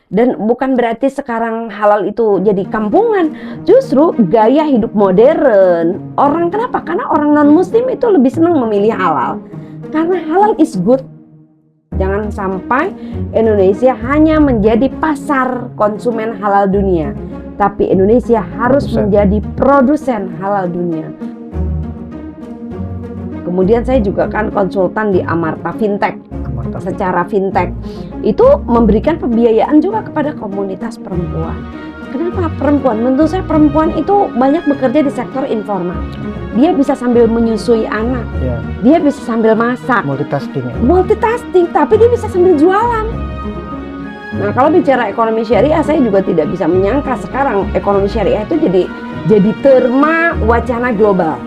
Dan bukan berarti sekarang halal itu jadi kampungan. Justru gaya hidup modern. Kenapa? Karena orang non-muslim itu lebih senang memilih halal. Karena halal is good. Jangan sampai Indonesia hanya menjadi pasar konsumen halal dunia. Tapi Indonesia harus menjadi produsen halal dunia. Kemudian saya juga kan konsultan di Amarta Fintech. Secara fintech itu memberikan pembiayaan juga kepada komunitas perempuan. Kenapa perempuan? Menurut saya perempuan itu banyak bekerja di sektor informal. Dia bisa sambil menyusui anak, dia bisa sambil masak, multitasking, tapi dia bisa sambil jualan. Nah, kalau bicara ekonomi syariah, saya juga tidak bisa menyangka sekarang ekonomi syariah itu jadi terma wacana global.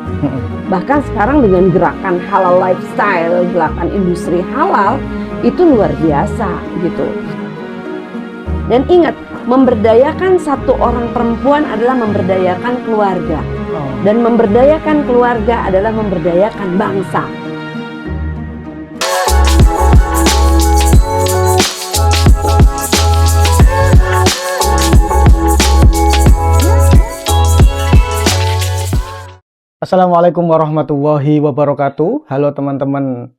Bahkan sekarang dengan gerakan halal lifestyle, gerakan industri halal itu luar biasa gitu. Dan ingat, memberdayakan satu orang perempuan adalah memberdayakan keluarga. Dan memberdayakan keluarga adalah memberdayakan bangsa. Assalamualaikum warahmatullahi wabarakatuh. Halo teman-teman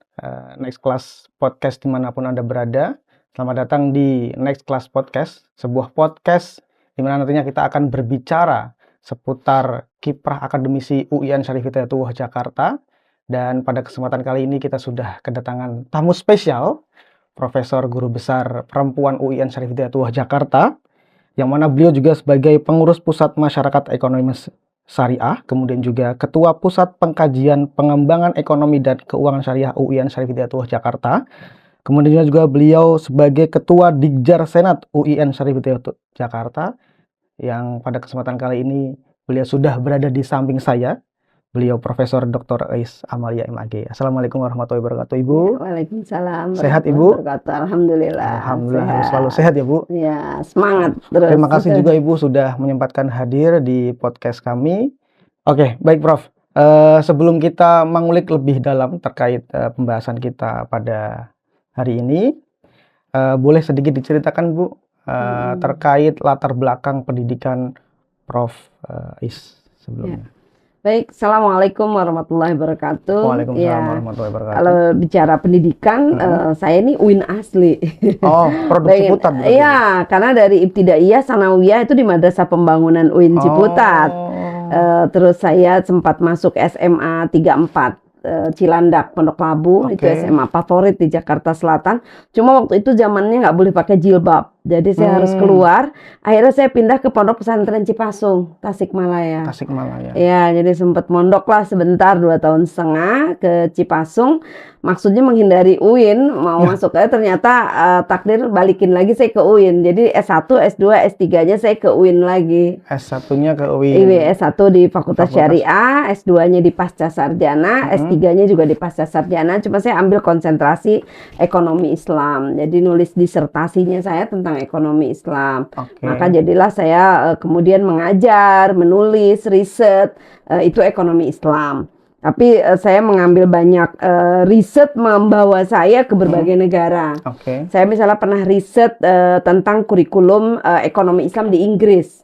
Next Class Podcast dimanapun Anda berada. Selamat datang di Next Class Podcast, sebuah podcast di mana nantinya kita akan berbicara seputar kiprah akademisi UIN Syarif Hidayatullah Jakarta. Dan pada kesempatan kali ini kita sudah kedatangan tamu spesial, Profesor Guru Besar Perempuan UIN Syarif Hidayatullah Jakarta, yang mana beliau juga sebagai pengurus Pusat Masyarakat Ekonomi Syariah, kemudian juga Ketua Pusat Pengkajian Pengembangan Ekonomi dan Keuangan Syariah UIN Syarif Hidayatullah Jakarta. Kemudian juga beliau sebagai Ketua Dikjar Senat UIN Syarif Hidayatullah Jakarta, yang pada kesempatan kali ini beliau sudah berada di samping saya. Beliau Profesor Dr. Ais Amalia MAG. Assalamualaikum warahmatullahi wabarakatuh, Ibu. Waalaikumsalam. Sehat, Ibu? Alhamdulillah. Alhamdulillah, harus selalu sehat ya, Bu. Ya, semangat terus. Terima kasih juga Ibu sudah menyempatkan hadir di podcast kami. Oke, baik Prof. Sebelum kita mengulik lebih dalam terkait pembahasan kita pada hari ini, boleh sedikit diceritakan Bu terkait latar belakang pendidikan Prof. Ais sebelumnya. Ya. Baik, Assalamualaikum warahmatullahi wabarakatuh. Waalaikumsalam warahmatullahi wabarakatuh. Kalau bicara pendidikan, saya ini UIN asli. Oh, produk Ciputat. Iya, karena dari Ibtidaiyah, Sanawiyah itu di Madrasah Pembangunan UIN Ciputat. Terus saya sempat masuk SMA 34 Cilandak, Pondok Labu. Itu SMA favorit di Jakarta Selatan. Cuma waktu itu zamannya nggak boleh pakai jilbab. Jadi saya harus keluar. Akhirnya saya pindah ke Pondok Pesantren Cipasung, Tasikmalaya. Ya, jadi sempat mondok lah sebentar 2 tahun setengah ke Cipasung. Maksudnya menghindari UIN, mau masuk aja ternyata takdir balikin lagi saya ke UIN. Jadi S1, S2, S3-nya saya ke UIN lagi. S1-nya ke UIN. S1 di Fakultas Syariah, S2-nya di Pasca Sarjana, S3-nya juga di Pasca Sarjana. Cuma saya ambil konsentrasi ekonomi Islam. Jadi nulis disertasinya saya tentang ekonomi Islam. Maka jadilah saya kemudian mengajar, menulis, riset, itu ekonomi Islam. Tapi saya mengambil banyak riset membawa saya ke berbagai negara. Saya misalnya pernah riset tentang kurikulum ekonomi Islam di Inggris.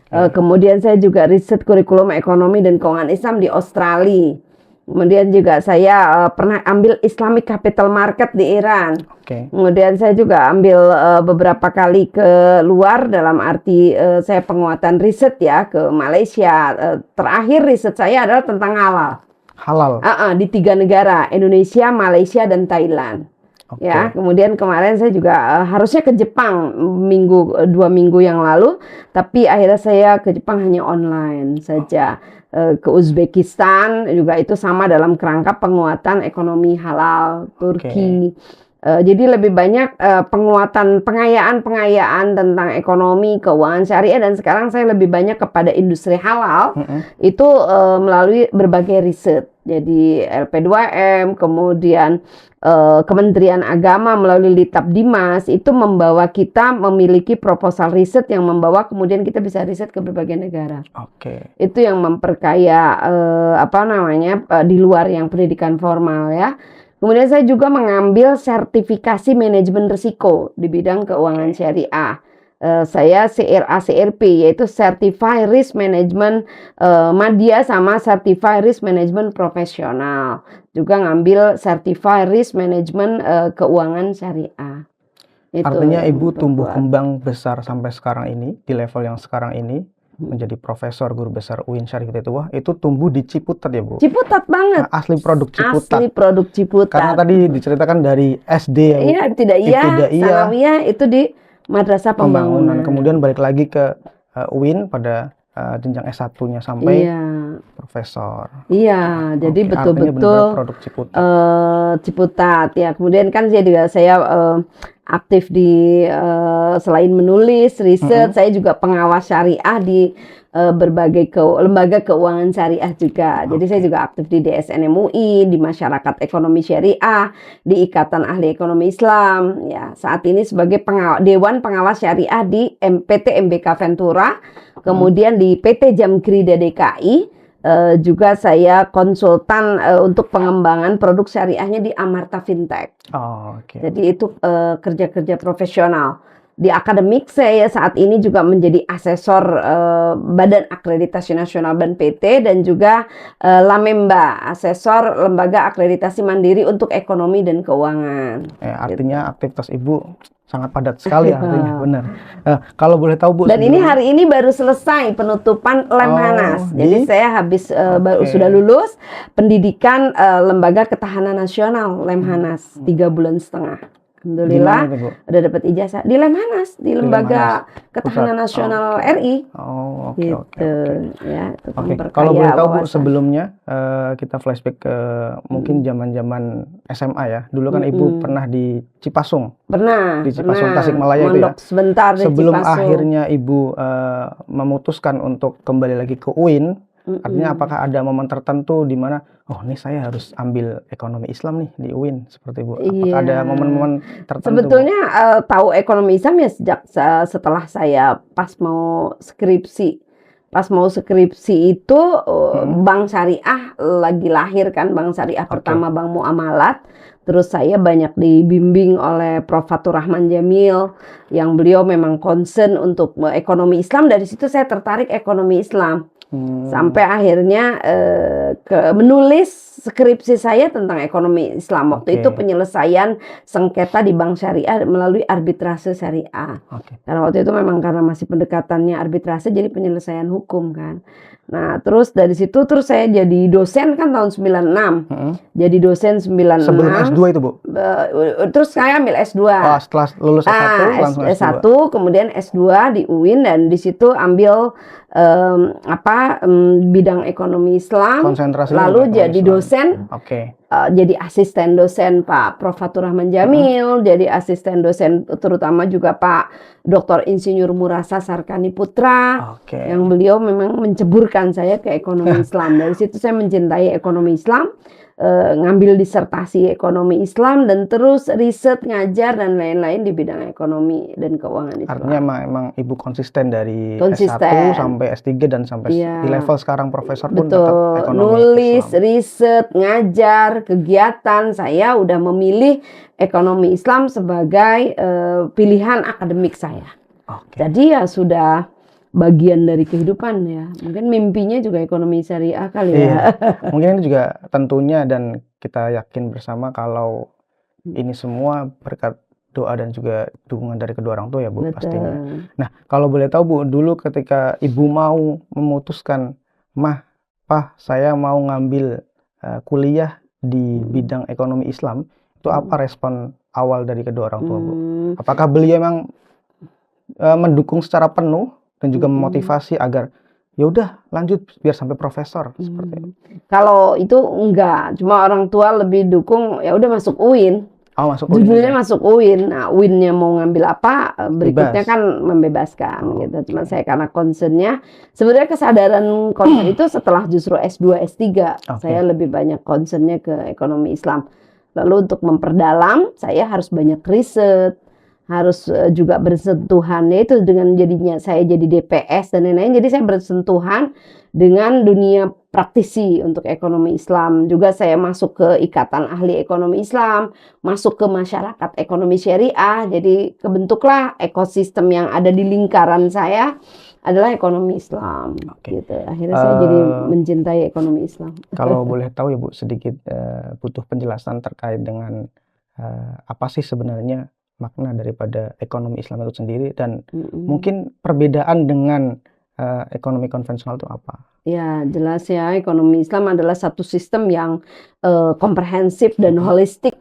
Kemudian saya juga riset kurikulum ekonomi dan keuangan Islam di Australia. Kemudian juga saya pernah ambil Islamic Capital Market di Iran. Kemudian saya juga ambil beberapa kali ke luar, dalam arti saya penguatan riset ya ke Malaysia. Terakhir riset saya adalah tentang halal. Di 3 negara, Indonesia, Malaysia, dan Thailand. Ya, kemudian kemarin saya juga harusnya ke Jepang 2 minggu yang lalu, tapi akhirnya saya ke Jepang hanya online saja. Ke Uzbekistan juga itu sama dalam kerangka penguatan ekonomi halal, Turki. Jadi lebih banyak pengayaan tentang ekonomi, keuangan syariah, dan sekarang saya lebih banyak kepada industri halal. Itu melalui berbagai riset. Jadi LP2M, kemudian Kementerian Agama melalui Litab Dimas itu membawa kita memiliki proposal riset yang membawa kemudian kita bisa riset ke berbagai negara. Itu yang memperkaya di luar yang pendidikan formal ya. Kemudian saya juga mengambil sertifikasi manajemen risiko di bidang keuangan syariah. Saya CRA CRP, yaitu Certified Risk Management Madya sama Certified Risk Management Profesional. Juga ngambil Certified Risk Management Keuangan Syariah. Itu Artinya Ibu tumbuh berbuat. kembang besar sampai sekarang ini, di level yang sekarang ini, menjadi profesor guru besar UIN Syarif Hidayatullah, itu tumbuh di Ciputat ya Bu? Ciputat banget. Asli produk Ciputat. Asli produk Ciputat. Karena tadi diceritakan dari SD ya Bu? Iya, Ibtidaiyah, Sanawiyah itu di Madrasah Pembangunan. Kemudian balik lagi ke UIN pada jenjang S1-nya sampai Iya. profesor. Iya, jadi Oke, artinya betul-betul benar-benar produk Ciputat. Ciputat ya. Kemudian kan saya aktif di selain menulis, riset, saya juga pengawas syariah di berbagai lembaga keuangan syariah juga. Jadi saya juga aktif di DSN MUI, di Masyarakat Ekonomi Syariah, di Ikatan Ahli Ekonomi Islam. Ya, saat ini sebagai Dewan Pengawas Syariah di PT MBK Ventura, kemudian di PT Jamkrida DKI. Juga saya konsultan untuk pengembangan produk syariahnya di Amarta Fintech. Jadi itu kerja-kerja profesional. Di akademik saya saat ini juga menjadi asesor Badan Akreditasi Nasional BNPT dan juga Lamemba, asesor Lembaga Akreditasi Mandiri untuk Ekonomi dan Keuangan. Artinya aktivitas Ibu sangat padat sekali artinya, benar. Kalau boleh tahu Bu. Dan ini hari ini baru selesai penutupan Lemhanas. Jadi saya habis sudah lulus pendidikan Lembaga Ketahanan Nasional Lemhanas 3,5 bulan. Alhamdulillah udah dapat ijazah di Lemhanas, di Lembaga Ketahanan Nasional RI. Oke. Ya, kalau boleh tahu Bu, sebelumnya kita flashback ke mungkin zaman-zaman SMA ya. Dulu kan Ibu pernah di Cipasung. Pernah. Di Cipasung Tasikmalaya itu ya. Sebentar di Sebelum Cipasung. akhirnya Ibu memutuskan untuk kembali lagi ke UIN, artinya apakah ada momen tertentu di mana ini saya harus ambil ekonomi Islam nih di UIN seperti Bu? Apakah ada momen-momen tertentu? Sebetulnya tahu ekonomi Islam ya sejak setelah saya pas mau skripsi. Pas mau skripsi itu Bank Syariah lagi lahir kan, Bank Syariah pertama Bank Muamalat. Terus saya banyak dibimbing oleh Prof. Fatur Rahman Jamil yang beliau memang concern untuk ekonomi Islam. Dari situ saya tertarik ekonomi Islam. Sampai akhirnya menulis skripsi saya tentang ekonomi Islam. Waktu itu penyelesaian sengketa di Bank Syariah melalui arbitrase syariah. Karena waktu itu memang karena masih pendekatannya arbitrase jadi penyelesaian hukum kan. Nah terus dari situ saya jadi dosen kan tahun 96. Jadi dosen 96. Sebelum S2 itu Bu? Terus saya ambil S2. Setelah lulus S1 langsung S2. Kemudian S2 di UIN dan di situ ambil bidang ekonomi Islam. Lalu jadi dosen. Jadi asisten dosen Pak Prof. Fatur Rahman Jamil, jadi asisten dosen terutama juga Pak Dr. Insinyur Murasa Sarkani Putra, yang beliau memang menceburkan saya ke ekonomi Islam. Dari situ saya mencintai ekonomi Islam, ngambil disertasi ekonomi Islam dan terus riset, ngajar dan lain-lain di bidang ekonomi dan keuangan Islam. Artinya emang Ibu konsisten dari S1 sampai S3 dan sampai di level sekarang profesor pun tetap ekonomi nulis, Islam. riset, ngajar, kegiatan, saya udah memilih ekonomi Islam sebagai pilihan akademik saya. Jadi ya sudah bagian dari kehidupan ya. Mungkin mimpinya juga ekonomi syariah kali ya. Mungkin ini juga tentunya dan kita yakin bersama kalau ini semua berkat doa dan juga dukungan dari kedua orang tua ya Bu. Pastinya. Nah kalau boleh tahu Bu, dulu ketika Ibu mau memutuskan, saya mau ngambil kuliah di bidang ekonomi Islam, itu apa respon awal dari kedua orang tua Bu? Apakah beliau memang mendukung secara penuh dan juga memotivasi agar ya udah lanjut biar sampai profesor seperti itu? Kalau itu enggak, cuma orang tua lebih dukung ya udah masuk UIN. Judulnya masuk UIN. Nah, UIN-nya mau ngambil apa berikutnya kan membebaskan gitu. Cuma saya karena concernnya sebenarnya kesadaran concern itu setelah justru S2 S3 saya lebih banyak concernnya ke ekonomi Islam. Lalu untuk memperdalam saya harus banyak riset, harus juga bersentuhan itu dengan jadinya saya jadi DPS dan lain-lain. Jadi saya bersentuhan dengan dunia praktisi untuk ekonomi Islam. Juga saya masuk ke Ikatan Ahli Ekonomi Islam, masuk ke masyarakat ekonomi syariah. Jadi kebentuklah ekosistem yang ada di lingkaran saya adalah ekonomi Islam. Gitu. Akhirnya saya jadi mencintai ekonomi Islam. Kalau boleh tahu ya Bu, sedikit butuh penjelasan terkait dengan apa sih sebenarnya makna daripada ekonomi Islam itu sendiri, dan mungkin perbedaan dengan ekonomi konvensional itu apa? Ya, jelas ya, ekonomi Islam adalah satu sistem yang komprehensif dan holistik,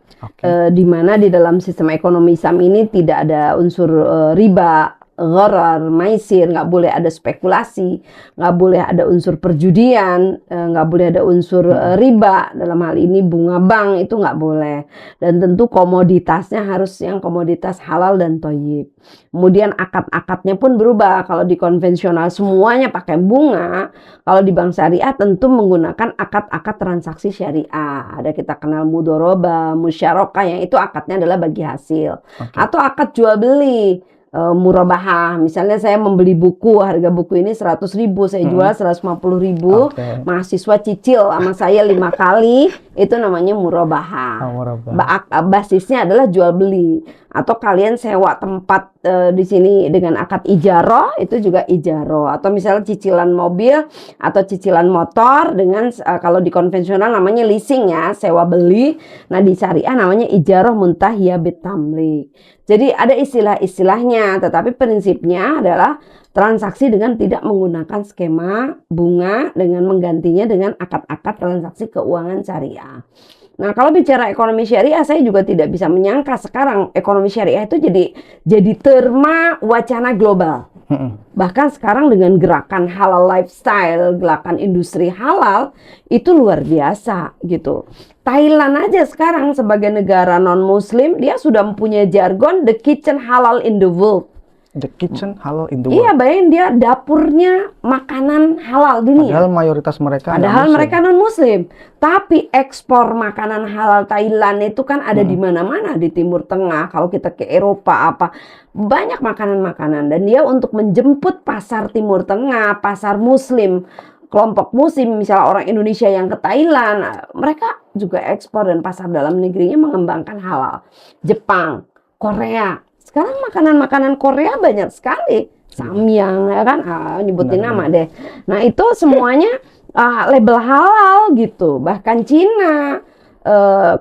di mana di dalam sistem ekonomi Islam ini tidak ada unsur riba, gharar, maisir, nggak boleh ada spekulasi, nggak boleh ada unsur perjudian, nggak boleh ada unsur riba, dalam hal ini bunga bank itu nggak boleh, dan tentu komoditasnya harus yang komoditas halal dan thayyib. Kemudian akad-akadnya pun berubah. Kalau di konvensional semuanya pakai bunga, kalau di bank syariah tentu menggunakan akad-akad transaksi syariah. Ada kita kenal mudoroba, musyarakah, yang itu akadnya adalah bagi hasil, atau akad jual beli. Murabahah, misalnya saya membeli buku, harga buku ini 100.000, saya jual 150.000, mahasiswa cicil sama saya 5 kali, itu namanya murabahah. Basisnya adalah jual beli. Atau kalian sewa tempat di sini dengan akad ijaroh, itu juga ijaroh. Atau misalnya cicilan mobil atau cicilan motor dengan kalau di konvensional namanya leasing ya, sewa beli. Nah di syariah namanya ijaroh muntahiyah bitamlik. Jadi ada istilah-istilahnya, tetapi prinsipnya adalah transaksi dengan tidak menggunakan skema bunga, dengan menggantinya dengan akad-akad transaksi keuangan syariah. Nah, kalau bicara ekonomi syariah, saya juga tidak bisa menyangka sekarang ekonomi syariah itu jadi terma wacana global. Bahkan sekarang dengan gerakan halal lifestyle, gerakan industri halal, itu luar biasa gitu. Thailand aja sekarang sebagai negara non-muslim, dia sudah mempunyai jargon the kitchen halal in the world. The kitchen halal in the world. Iya, bayangin dia dapurnya makanan halal dunia. Padahal mayoritas mereka mereka non-muslim. Tapi ekspor makanan halal Thailand itu kan ada di mana-mana, di Timur Tengah. Kalau kita ke Eropa banyak makanan-makanan. Dan dia untuk menjemput pasar Timur Tengah, pasar muslim, kelompok muslim, misalnya orang Indonesia yang ke Thailand, mereka juga ekspor, dan pasar dalam negerinya mengembangkan halal. Jepang, Korea. Sekarang makanan-makanan Korea banyak sekali, samyang ya kan, nyebutin nama deh. Nah itu semuanya label halal gitu. Bahkan Cina,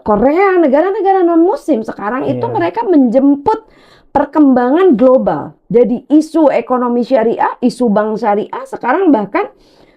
Korea, negara-negara non-muslim sekarang itu mereka menjemput perkembangan global. Jadi isu ekonomi syariah, isu bank syariah sekarang bahkan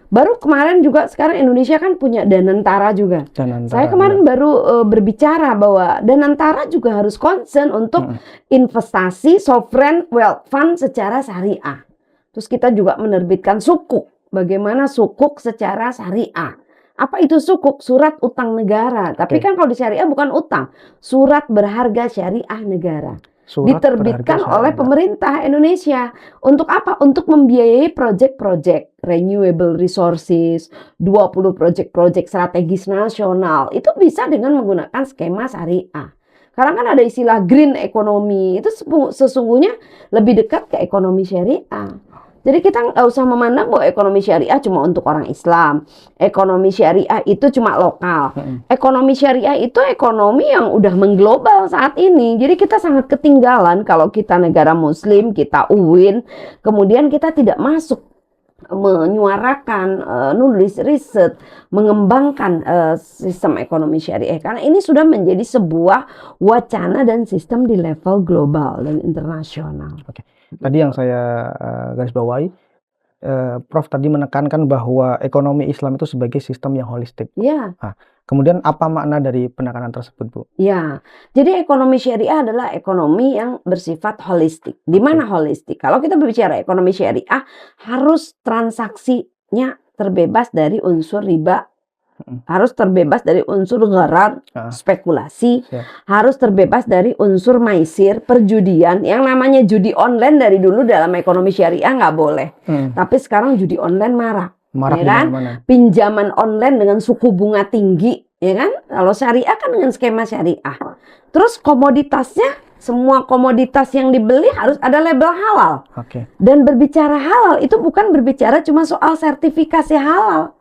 baru kemarin juga, sekarang Indonesia kan punya Danantara juga. Saya kemarin baru berbicara bahwa Danantara juga harus concern untuk investasi sovereign wealth fund secara syariah. Terus kita juga menerbitkan sukuk. Bagaimana sukuk secara syariah? Apa itu sukuk? Surat utang negara. Tapi kan kalau di syariah bukan utang, surat berharga syariah negara. Diterbitkan oleh pemerintah Indonesia. Untuk apa? Untuk membiayai proyek-proyek renewable resources, 20 proyek-proyek strategis nasional. Itu bisa dengan menggunakan skema syariah. Karena kan ada istilah green economy. Itu sesungguhnya lebih dekat ke ekonomi syariah. Jadi kita nggak usah memandang bahwa ekonomi syariah cuma untuk orang Islam. Ekonomi syariah itu cuma lokal. Ekonomi syariah itu ekonomi yang udah mengglobal saat ini. Jadi kita sangat ketinggalan kalau kita negara muslim, kita UIN, kemudian kita tidak masuk menyuarakan, nulis riset, mengembangkan sistem ekonomi syariah. Karena ini sudah menjadi sebuah wacana dan sistem di level global dan internasional. Tadi yang saya garis bawahi, Prof tadi menekankan bahwa ekonomi Islam itu sebagai sistem yang holistik. Ya. Nah, kemudian apa makna dari penekanan tersebut, Bu? Ya, jadi ekonomi syariah adalah ekonomi yang bersifat holistik. Di mana holistik? Kalau kita berbicara ekonomi syariah, harus transaksinya terbebas dari unsur riba, harus terbebas dari unsur gharar, spekulasi, harus terbebas dari unsur maisir, perjudian. Yang namanya judi online dari dulu dalam ekonomi syariah nggak boleh. Tapi sekarang judi online marak ya kan? Pinjaman online dengan suku bunga tinggi, ya kan? Kalau syariah kan dengan skema syariah. Terus komoditasnya, semua komoditas yang dibeli harus ada label halal. Dan berbicara halal itu bukan berbicara cuma soal sertifikasi halal.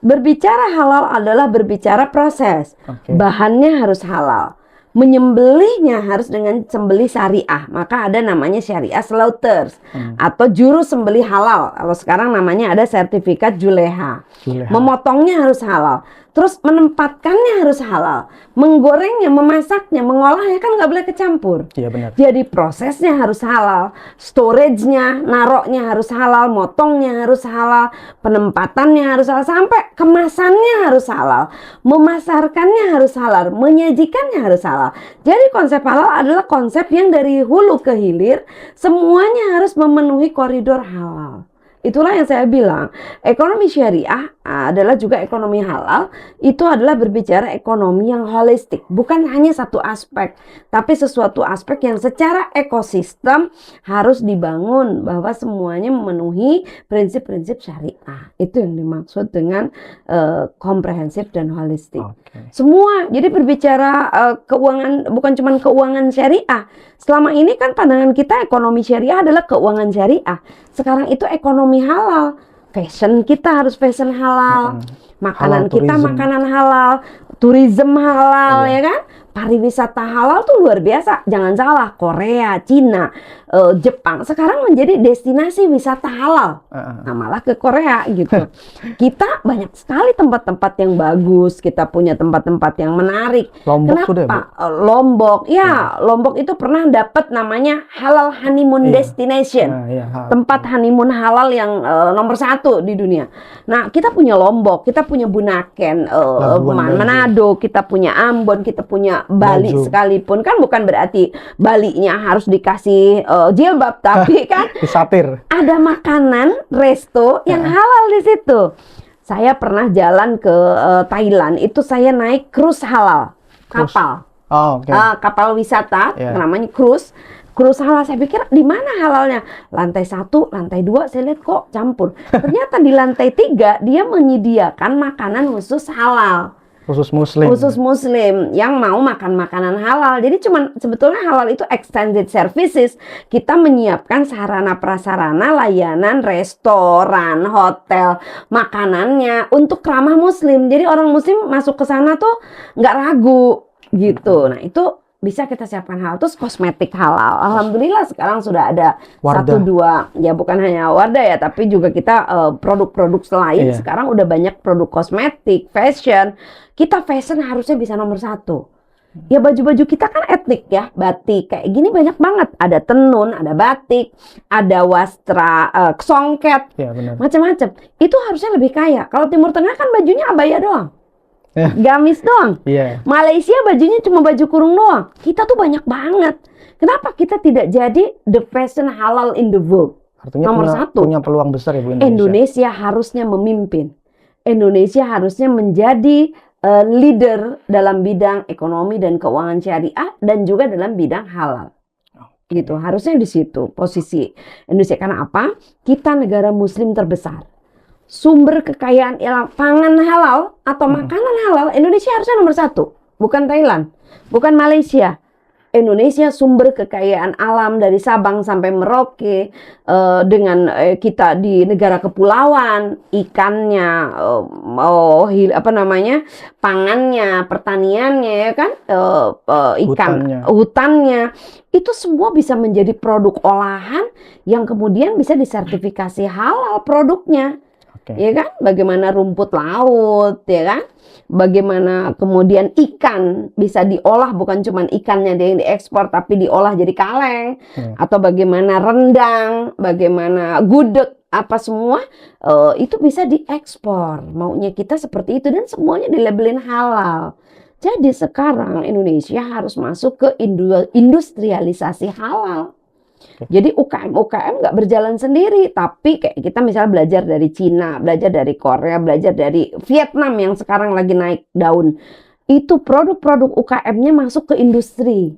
Berbicara halal adalah berbicara proses. Oke. Bahannya harus halal. Menyembelihnya harus dengan sembelih syariah. Maka ada namanya syariah slaughters atau juru sembelih halal. Kalau sekarang namanya ada sertifikat juleha. Memotongnya harus halal. Terus menempatkannya harus halal. Menggorengnya, memasaknya, mengolahnya kan nggak boleh kecampur. Iya benar. Jadi prosesnya harus halal, storage-nya, naroknya harus halal, motongnya harus halal, penempatannya harus halal, sampai kemasannya harus halal, memasarkannya harus halal, menyajikannya harus halal. Jadi konsep halal adalah konsep yang dari hulu ke hilir semuanya harus memenuhi koridor halal. Itulah yang saya bilang, ekonomi syariah adalah juga ekonomi halal. Itu adalah berbicara ekonomi yang holistik, bukan hanya satu aspek, tapi sesuatu aspek yang secara ekosistem harus dibangun bahwa semuanya memenuhi prinsip-prinsip syariah. Itu yang dimaksud dengan komprehensif dan holistik. Semua, jadi berbicara keuangan, bukan cuma keuangan syariah. Selama ini kan pandangan kita ekonomi syariah adalah keuangan syariah. Sekarang itu ekonomi halal. Fashion kita harus fashion halal. Makanan Halal kita tourism. makanan halal. Tourism halal, ya kan? Pariwisata halal tuh luar biasa. Jangan salah, Korea, Cina, Jepang sekarang menjadi destinasi wisata halal. Nah, malah ke Korea gitu. Kita banyak sekali tempat-tempat yang bagus. Kita punya tempat-tempat yang menarik. Lombok Kenapa? sudah, Bu? Lombok, ya, Lombok itu pernah dapat namanya halal honeymoon destination. Tempat honeymoon halal yang nomor 1 di dunia. Nah, kita punya Lombok, kita punya Bunaken, Manado, kita punya Ambon, kita punya Bali sekalipun. Kan bukan berarti Balinya harus dikasih jilbab, tapi kan disatir. ada makanan resto yang halal di situ. Saya pernah jalan ke Thailand, itu saya naik cruise halal, kapal. Kapal wisata, namanya cruise halal. Saya pikir di mana halalnya? Lantai 1, lantai 2, saya lihat kok campur. Ternyata di lantai 3 dia menyediakan makanan khusus halal. Khusus muslim yang mau makan makanan halal. Jadi sebetulnya halal itu extended services. Kita menyiapkan sarana prasarana layanan restoran, hotel, makanannya untuk ramah muslim. Jadi orang muslim masuk ke sana tuh nggak ragu gitu. Nah, itu bisa kita siapkan halal. Terus kosmetik halal. Alhamdulillah sekarang sudah ada Wardah. 1-2, ya bukan hanya Wardah ya, tapi juga kita produk-produk selain. Sekarang udah banyak produk kosmetik, fashion. Kita fashion harusnya bisa nomor 1. Ya baju-baju kita kan etnik ya, batik kayak gini banyak banget. Ada tenun, ada batik, ada wastra, songket, macam-macam. Itu harusnya lebih kaya. Kalau Timur Tengah kan bajunya abaya doang. Gamis doang. Malaysia bajunya cuma baju kurung doang. Kita tuh banyak banget. Kenapa kita tidak jadi the fashion halal in the world? Artinya nomor 1. Punya peluang besar ya Bu Indonesia. Indonesia harusnya memimpin. Indonesia harusnya menjadi leader dalam bidang ekonomi dan keuangan syariah dan juga dalam bidang halal. Gitu. Harusnya di situ posisi Indonesia. Karena apa? Kita negara muslim terbesar. Sumber kekayaan pangan halal atau makanan halal, Indonesia harusnya nomor 1, bukan Thailand, bukan Malaysia. Indonesia sumber kekayaan alam dari Sabang sampai Merauke, dengan kita di negara kepulauan, ikannya, pangannya, pertaniannya, ya kan, hutannya, itu semua bisa menjadi produk olahan yang kemudian bisa disertifikasi halal produknya. Ya kan, bagaimana rumput laut, ya kan, bagaimana kemudian ikan bisa diolah, bukan cuma ikannya yang diekspor tapi diolah jadi kaleng, atau bagaimana rendang, bagaimana gudeg, apa semua itu bisa diekspor. Maunya kita seperti itu dan semuanya dilabelin halal. Jadi sekarang Indonesia harus masuk ke industrialisasi halal. Jadi UKM nggak berjalan sendiri, tapi kayak kita misalnya belajar dari Cina, belajar dari Korea, belajar dari Vietnam yang sekarang lagi naik daun. Itu produk-produk UKM-nya masuk ke industri.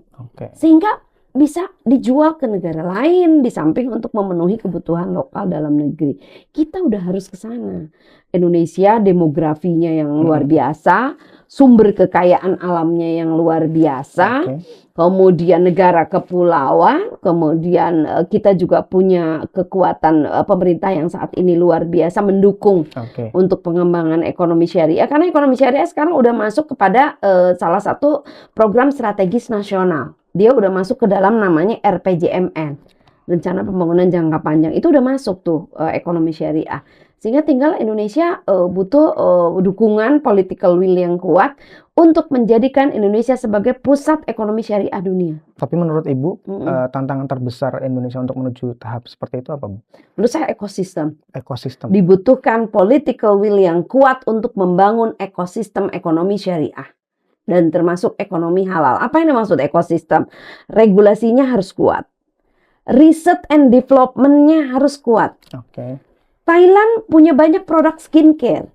Sehingga bisa dijual ke negara lain di samping untuk memenuhi kebutuhan lokal dalam negeri. Kita udah harus ke sana. Indonesia demografinya yang luar biasa, sumber kekayaan alamnya yang luar biasa, kemudian negara kepulauan, kemudian kita juga punya kekuatan pemerintah yang saat ini luar biasa mendukung untuk pengembangan ekonomi syariah. Karena ekonomi syariah sekarang udah masuk kepada salah satu program strategis nasional. Dia udah masuk ke dalam namanya RPJMN, Rencana Pembangunan Jangka Panjang. Itu udah masuk tuh ekonomi syariah. Sehingga tinggal Indonesia butuh dukungan political will yang kuat untuk menjadikan Indonesia sebagai pusat ekonomi syariah dunia. Tapi menurut Ibu, tantangan terbesar Indonesia untuk menuju tahap seperti itu apa, Bu? Menurut saya ekosistem. Ekosistem. Dibutuhkan political will yang kuat untuk membangun ekosistem ekonomi syariah. Dan termasuk ekonomi halal. Apa yang dimaksud ekosistem? Regulasinya harus kuat. Research and development-nya harus kuat. Thailand punya banyak produk skincare.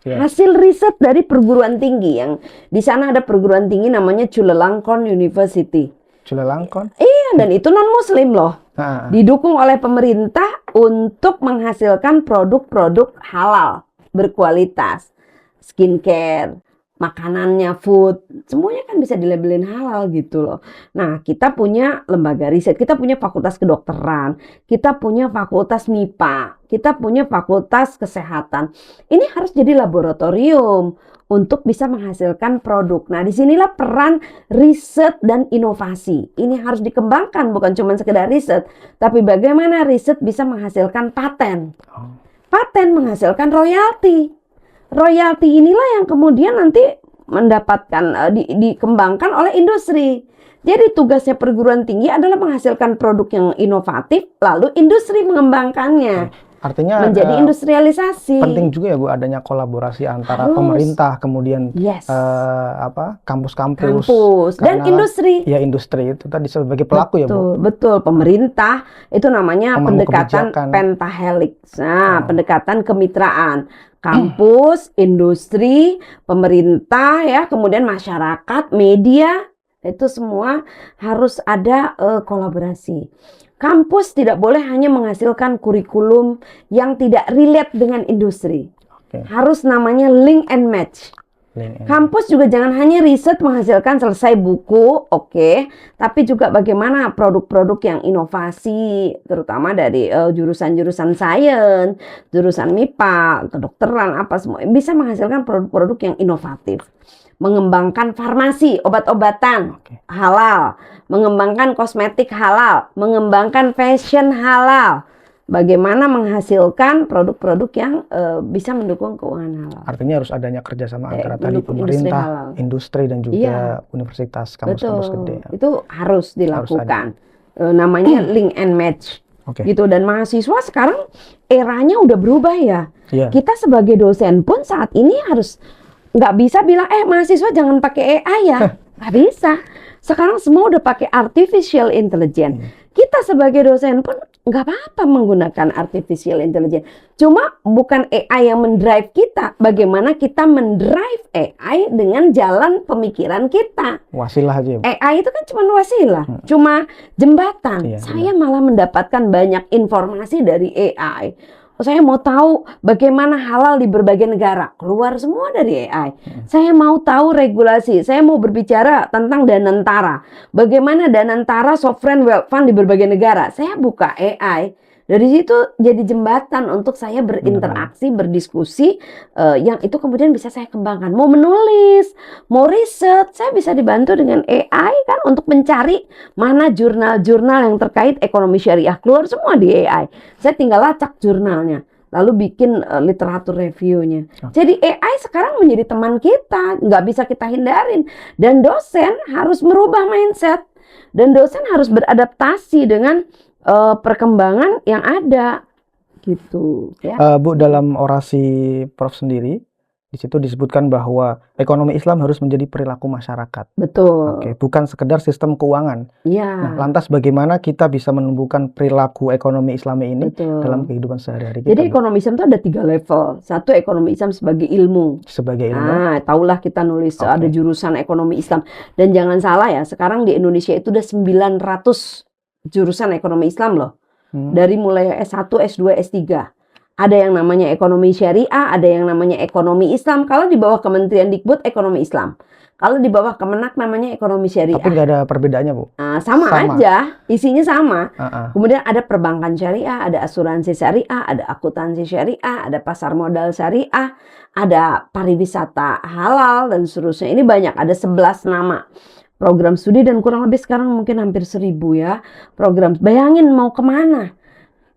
Hasil riset dari perguruan tinggi. Yang di sana ada perguruan tinggi namanya Chulalongkorn University. Chulalongkorn? Iya, dan itu non-muslim loh. Didukung oleh pemerintah untuk menghasilkan produk-produk halal berkualitas. Skincare, makanannya, food, semuanya kan bisa dilabelin halal gitu loh. Nah, kita punya lembaga riset, kita punya fakultas kedokteran, kita punya fakultas MIPA, kita punya fakultas kesehatan. Ini harus jadi laboratorium untuk bisa menghasilkan produk. Nah, disinilah peran riset dan inovasi. Ini harus dikembangkan, bukan cuma sekedar riset, tapi bagaimana riset bisa menghasilkan paten. Paten menghasilkan royalti. Royalti inilah yang kemudian nanti mendapatkan dikembangkan oleh industri. Jadi tugasnya perguruan tinggi adalah menghasilkan produk yang inovatif, lalu industri mengembangkannya. Artinya menjadi industrialisasi. Penting juga ya Bu adanya kolaborasi antara pemerintah, kemudian kampus-kampus dan industri. Ya industri itu tadi sebagai pelaku ya Bu. Betul, pemerintah itu namanya pendekatan pentahelix. Nah, pendekatan kemitraan. Kampus, industri, pemerintah ya, kemudian masyarakat, media, itu semua harus ada kolaborasi. Kampus tidak boleh hanya menghasilkan kurikulum yang tidak relate dengan industri. Harus namanya link and match. Kampus juga jangan hanya riset menghasilkan selesai buku, tapi juga bagaimana produk-produk yang inovasi, terutama dari jurusan-jurusan sains, jurusan MIPA, kedokteran, apa semua bisa menghasilkan produk-produk yang inovatif. Mengembangkan farmasi, obat-obatan halal, mengembangkan kosmetik halal, mengembangkan fashion halal. Bagaimana menghasilkan produk-produk yang bisa mendukung keuangan halal. Artinya harus adanya kerjasama antara tadi pemerintah, industri dan juga universitas, kampus-kampus gede. Itu harus dilakukan. Namanya link and match. Gitu. Dan mahasiswa sekarang eranya udah berubah ya. Kita sebagai dosen pun saat ini harus nggak bisa bilang mahasiswa jangan pakai AI ya. Nggak bisa. Sekarang semua udah pakai artificial intelligence. Kita sebagai dosen pun nggak apa-apa menggunakan artificial intelligence. Cuma bukan AI yang mendrive kita. Bagaimana kita mendrive AI dengan jalan pemikiran kita. Wasilah aja. AI itu kan cuma wasilah, cuma jembatan. Saya malah mendapatkan banyak informasi dari AI. Saya mau tahu bagaimana halal di berbagai negara, keluar semua dari AI. Saya mau tahu regulasi, saya mau berbicara tentang Danantara. Bagaimana Danantara sovereign wealth fund di berbagai negara, saya buka AI. Dari situ jadi jembatan untuk saya berinteraksi, berdiskusi, yang itu kemudian bisa saya kembangkan. Mau menulis, mau riset, saya bisa dibantu dengan AI kan untuk mencari mana jurnal-jurnal yang terkait ekonomi syariah. Keluar semua di AI. Saya tinggal lacak jurnalnya, lalu bikin literatur reviewnya. Jadi AI sekarang menjadi teman kita, nggak bisa kita hindarin. Dan dosen harus merubah mindset. Dan dosen harus beradaptasi dengan perkembangan yang ada gitu ya. Bu, dalam orasi Prof sendiri Di situ disebutkan bahwa ekonomi Islam harus menjadi perilaku masyarakat. Betul. Oke, bukan sekedar sistem keuangan. Iya. Nah, lantas bagaimana kita bisa menumbuhkan perilaku ekonomi Islami ini Betul. dalam kehidupan sehari-hari Jadi kita, Bu? ekonomi Islam itu ada 3 level. Satu, ekonomi Islam sebagai ilmu. Sebagai ilmu. Tahulah kita nulis Oke. ada jurusan ekonomi Islam. Dan jangan salah ya, sekarang di Indonesia itu udah 900 jurusan ekonomi Islam loh. Dari mulai S1, S2, S3. Ada yang namanya ekonomi syariah, ada yang namanya ekonomi Islam. Kalau di bawah Kementerian Dikbud, ekonomi Islam. Kalau di bawah Kemenak namanya ekonomi syariah. Tapi nggak ada perbedaannya, Bu? Sama aja, isinya sama. Kemudian ada perbankan syariah, ada asuransi syariah, ada akuntansi syariah, ada pasar modal syariah, ada pariwisata halal, dan seterusnya. Ini banyak, ada 11 nama. Program studi dan kurang lebih sekarang mungkin hampir 1000 ya. Program, bayangin mau kemana?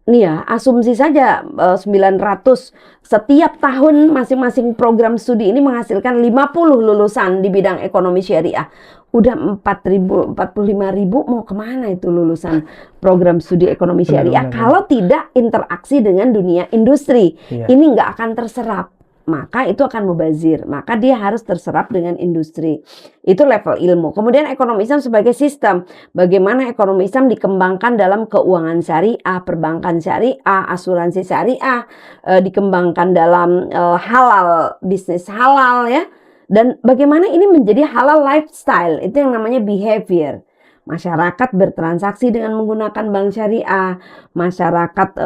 Nih ya, asumsi saja 900. Setiap tahun masing-masing program studi ini menghasilkan 50 lulusan di bidang ekonomi syariah. Udah 45.000, mau kemana itu lulusan program studi ekonomi syariah? Kalau tidak interaksi dengan dunia industri, ini nggak akan terserap. Maka itu akan mubazir, maka dia harus terserap dengan industri. Itu level ilmu. Kemudian ekonomi Islam sebagai sistem. Bagaimana ekonomi Islam dikembangkan dalam keuangan syariah, perbankan syariah, asuransi syariah, dikembangkan dalam halal, bisnis halal ya. Dan bagaimana ini menjadi halal lifestyle, itu yang namanya behavior. Masyarakat bertransaksi dengan menggunakan bank syariah, masyarakat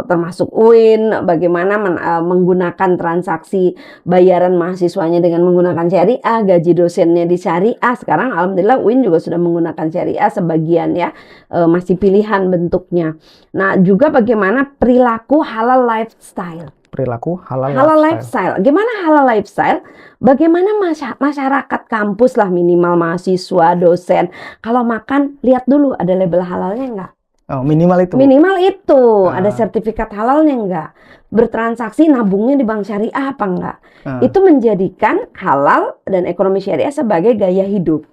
termasuk UIN bagaimana menggunakan transaksi bayaran mahasiswanya dengan menggunakan syariah, gaji dosennya di syariah. Sekarang alhamdulillah UIN juga sudah menggunakan syariah sebagian ya, masih pilihan bentuknya. Nah, juga bagaimana perilaku halal lifestyle. Perilaku halal lifestyle. Gimana halal lifestyle? Bagaimana masyarakat kampus lah, minimal mahasiswa, dosen, kalau makan lihat dulu ada label halalnya enggak? Oh, minimal itu. Minimal itu, ada sertifikat halalnya enggak? Bertransaksi nabungnya di bank syariah apa enggak? Itu menjadikan halal dan ekonomi syariah sebagai gaya hidup.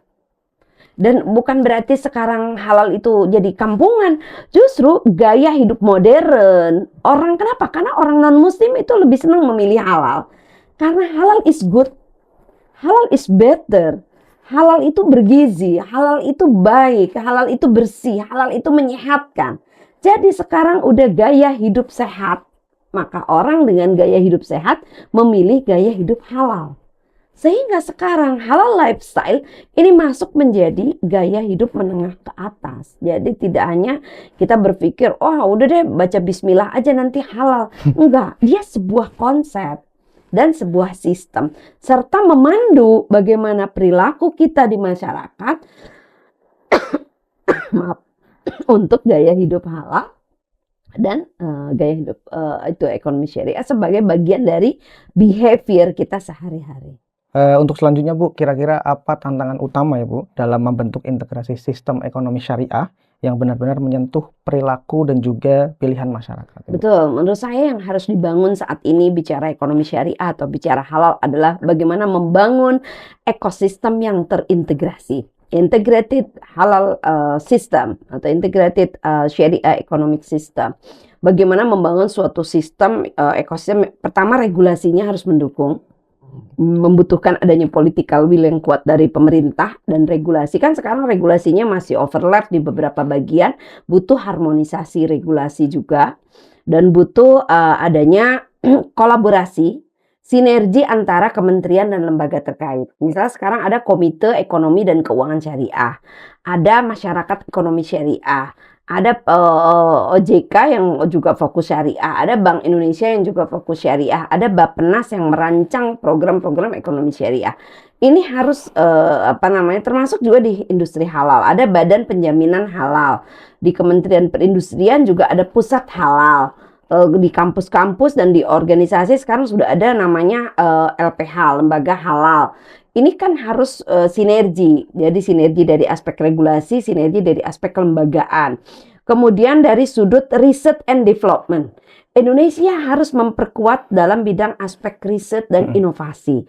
Dan bukan berarti sekarang halal itu jadi kampungan. Justru gaya hidup modern. Orang kenapa? Karena orang non-muslim itu lebih senang memilih halal. Karena halal is good. Halal is better. Halal itu bergizi. Halal itu baik. Halal itu bersih. Halal itu menyehatkan. Jadi sekarang udah gaya hidup sehat. Maka orang dengan gaya hidup sehat memilih gaya hidup halal. Sehingga sekarang halal lifestyle ini masuk menjadi gaya hidup menengah ke atas. Jadi tidak hanya kita berpikir, oh udah deh baca bismillah aja nanti halal. Enggak, dia sebuah konsep dan sebuah sistem. Serta memandu bagaimana perilaku kita di masyarakat maaf, untuk gaya hidup halal dan gaya hidup itu ekonomi syariah sebagai bagian dari behavior kita sehari-hari. Untuk selanjutnya, Bu, kira-kira apa tantangan utama ya, Bu, dalam membentuk integrasi sistem ekonomi syariah yang benar-benar menyentuh perilaku dan juga pilihan masyarakat? Betul, menurut saya yang harus dibangun saat ini bicara ekonomi syariah atau bicara halal adalah bagaimana membangun ekosistem yang terintegrasi. Integrated halal system atau integrated syariah economic system. Bagaimana membangun suatu sistem ekosistem, pertama regulasinya harus mendukung. Membutuhkan adanya political will yang kuat dari pemerintah dan regulasi. Kan sekarang regulasinya masih overlap di beberapa bagian, butuh harmonisasi regulasi juga dan butuh adanya kolaborasi, sinergi antara kementerian dan lembaga terkait. Misalnya sekarang ada Komite Ekonomi dan Keuangan Syariah, ada Masyarakat Ekonomi Syariah, ada OJK yang juga fokus syariah, ada Bank Indonesia yang juga fokus syariah, ada Bappenas yang merancang program-program ekonomi syariah. Ini harus termasuk juga di industri halal. Ada Badan Penjaminan Halal. Di Kementerian Perindustrian juga ada Pusat Halal. Di kampus-kampus dan di organisasi sekarang sudah ada namanya LPH, Lembaga Halal. Ini kan harus sinergi, jadi sinergi dari aspek regulasi, sinergi dari aspek kelembagaan. Kemudian dari sudut research and development, Indonesia harus memperkuat dalam bidang aspek riset dan inovasi.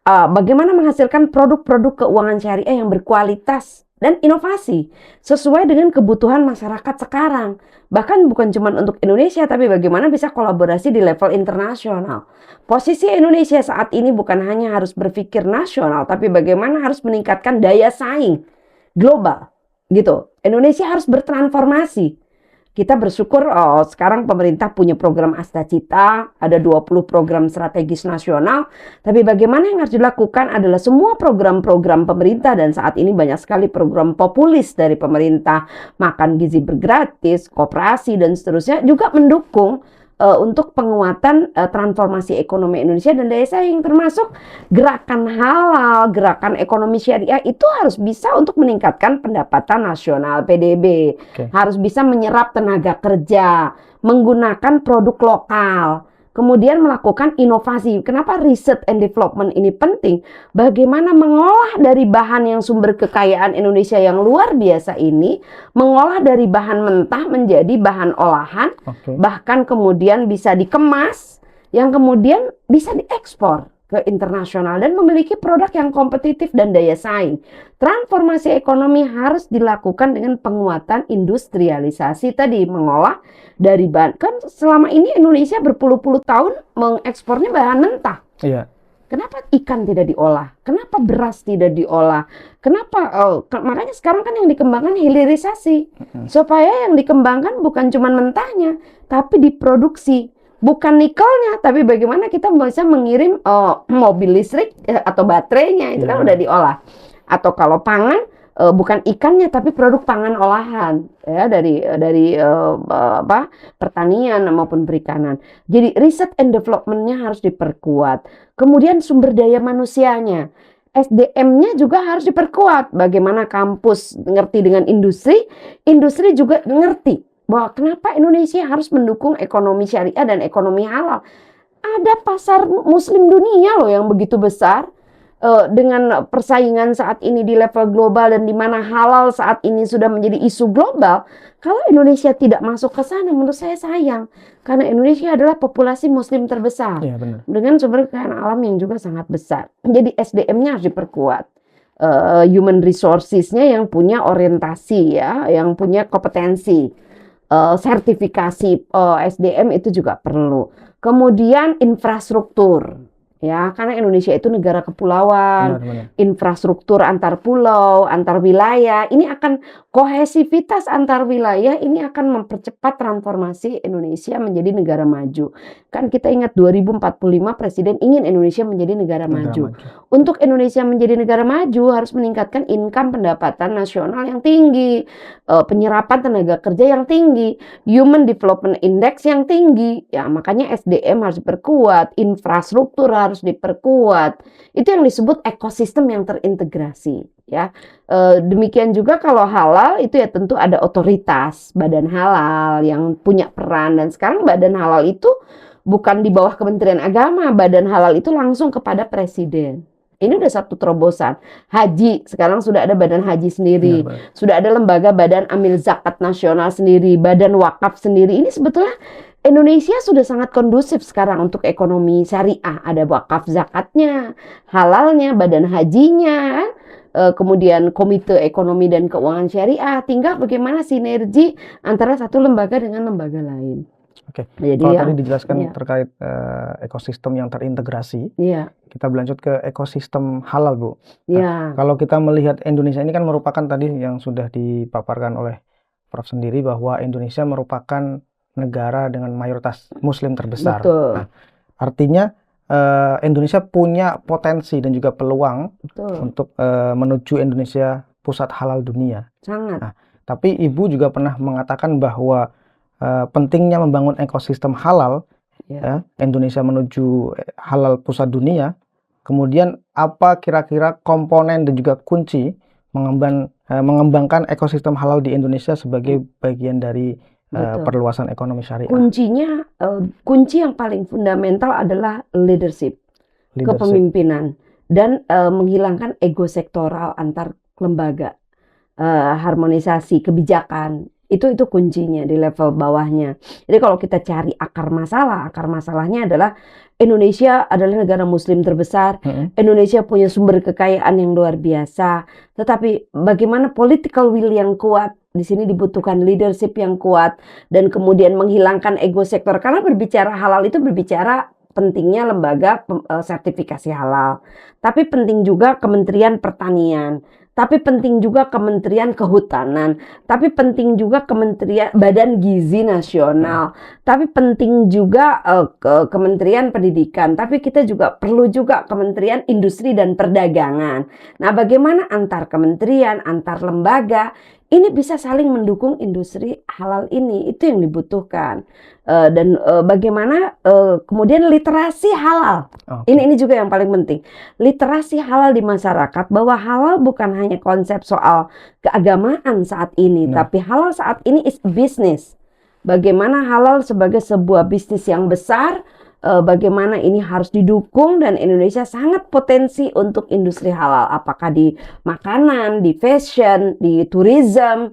Bagaimana menghasilkan produk-produk keuangan syariah yang berkualitas dan inovasi sesuai dengan kebutuhan masyarakat sekarang. Bahkan bukan cuma untuk Indonesia, tapi bagaimana bisa kolaborasi di level internasional. Posisi Indonesia saat ini bukan hanya harus berpikir nasional, tapi bagaimana harus meningkatkan daya saing global, gitu. Indonesia harus bertransformasi. Kita bersyukur sekarang pemerintah punya program Astacita, ada 20 program strategis nasional. Tapi bagaimana yang harus dilakukan adalah semua program-program pemerintah, dan saat ini banyak sekali program populis dari pemerintah, makan gizi bergratis, koperasi dan seterusnya, juga mendukung untuk penguatan transformasi ekonomi Indonesia dan daya saing, termasuk gerakan halal, gerakan ekonomi syariah itu harus bisa untuk meningkatkan pendapatan nasional PDB, harus bisa menyerap tenaga kerja, menggunakan produk lokal, kemudian melakukan inovasi. Kenapa research and development ini penting? Bagaimana mengolah dari bahan yang sumber kekayaan Indonesia yang luar biasa ini, mengolah dari bahan mentah menjadi bahan olahan, bahkan kemudian bisa dikemas, yang kemudian bisa diekspor ke internasional dan memiliki produk yang kompetitif dan daya saing. Transformasi ekonomi harus dilakukan dengan penguatan industrialisasi tadi, mengolah dari bahan. Kan selama ini Indonesia berpuluh-puluh tahun mengekspornya bahan mentah. Iya. Kenapa ikan tidak diolah? Kenapa beras tidak diolah? Kenapa? Makanya sekarang kan yang dikembangkan hilirisasi. Supaya yang dikembangkan bukan cuma mentahnya, tapi diproduksi. Bukan nikelnya, tapi bagaimana kita bisa mengirim mobil listrik atau baterainya, itu kan udah diolah. Atau kalau pangan, bukan ikannya tapi produk pangan olahan ya, dari pertanian maupun perikanan. Jadi riset and development-nya harus diperkuat. Kemudian sumber daya manusianya, SDM-nya juga harus diperkuat. Bagaimana kampus ngerti dengan industri, industri juga ngerti bahwa kenapa Indonesia harus mendukung ekonomi syariah dan ekonomi halal. Ada pasar muslim dunia loh yang begitu besar. Dengan persaingan saat ini di level global dan di mana halal saat ini sudah menjadi isu global, kalau Indonesia tidak masuk ke sana, menurut saya sayang, karena Indonesia adalah populasi muslim terbesar, dengan sumber kekayaan alam yang juga sangat besar. Jadi SDM-nya harus diperkuat, human resources-nya yang punya orientasi ya, yang punya kompetensi, sertifikasi SDM itu juga perlu. Kemudian infrastruktur. Ya, karena Indonesia itu negara kepulauan, infrastruktur antar pulau, antar wilayah, ini akan kohesivitas antar wilayah, ini akan mempercepat transformasi Indonesia menjadi negara maju. Kan kita ingat 2045 Presiden ingin Indonesia menjadi negara maju. Untuk Indonesia menjadi negara maju harus meningkatkan income pendapatan nasional yang tinggi, penyerapan tenaga kerja yang tinggi, Human Development Index yang tinggi. Ya, makanya SDM harus diperkuat, infrastruktur harus diperkuat. Itu yang disebut ekosistem yang terintegrasi ya. Demikian juga kalau halal itu ya tentu ada otoritas badan halal yang punya peran, dan sekarang badan halal itu bukan di bawah Kementerian Agama, badan halal itu langsung kepada presiden. Ini udah satu terobosan. Haji, sekarang sudah ada badan haji sendiri. Sudah ada lembaga badan amil zakat nasional sendiri, badan wakaf sendiri. Ini sebetulnya Indonesia sudah sangat kondusif sekarang untuk ekonomi syariah. Ada wakaf zakatnya, halalnya, badan hajinya, kemudian komite ekonomi dan keuangan syariah. Tinggal bagaimana sinergi antara satu lembaga dengan lembaga lain. Oke, kalau tadi dijelaskan terkait ekosistem yang terintegrasi, kita berlanjut ke ekosistem halal, Bu. Nah, kalau kita melihat Indonesia ini kan merupakan tadi yang sudah dipaparkan oleh Prof sendiri bahwa Indonesia merupakan negara dengan mayoritas Muslim terbesar. Nah, artinya Indonesia punya potensi dan juga peluang untuk menuju Indonesia pusat halal dunia. Sangat. Nah, tapi Ibu juga pernah mengatakan bahwa pentingnya membangun ekosistem halal, Indonesia menuju halal pusat dunia. Kemudian apa kira-kira komponen dan juga kunci mengembangkan ekosistem halal di Indonesia sebagai bagian dari perluasan ekonomi syariah? Kuncinya, kunci yang paling fundamental adalah leadership. Kepemimpinan, dan menghilangkan ego sektoral antar lembaga, harmonisasi kebijakan. Itu kuncinya di level bawahnya. Jadi kalau kita cari akar masalahnya adalah Indonesia adalah negara muslim terbesar. Indonesia punya sumber kekayaan yang luar biasa. Tetapi bagaimana political will yang kuat? Di sini dibutuhkan leadership yang kuat dan kemudian menghilangkan ego sektor. Karena berbicara halal itu berbicara pentingnya lembaga sertifikasi halal. Tapi penting juga Kementerian Pertanian. Tapi penting juga Kementerian Kehutanan, tapi penting juga Badan Gizi Nasional, tapi penting juga Kementerian Pendidikan, tapi kita juga perlu juga Kementerian Industri dan Perdagangan. Nah, bagaimana antar kementerian, antar lembaga ini bisa saling mendukung industri halal ini, itu yang dibutuhkan. Dan bagaimana kemudian literasi halal. Ini juga yang paling penting. Literasi halal di masyarakat, bahwa halal bukan hanya konsep soal keagamaan saat ini, tapi halal saat ini is business. Bagaimana halal sebagai sebuah bisnis yang besar, bagaimana ini harus didukung, dan Indonesia sangat potensi untuk industri halal, apakah di makanan, di fashion, di tourism,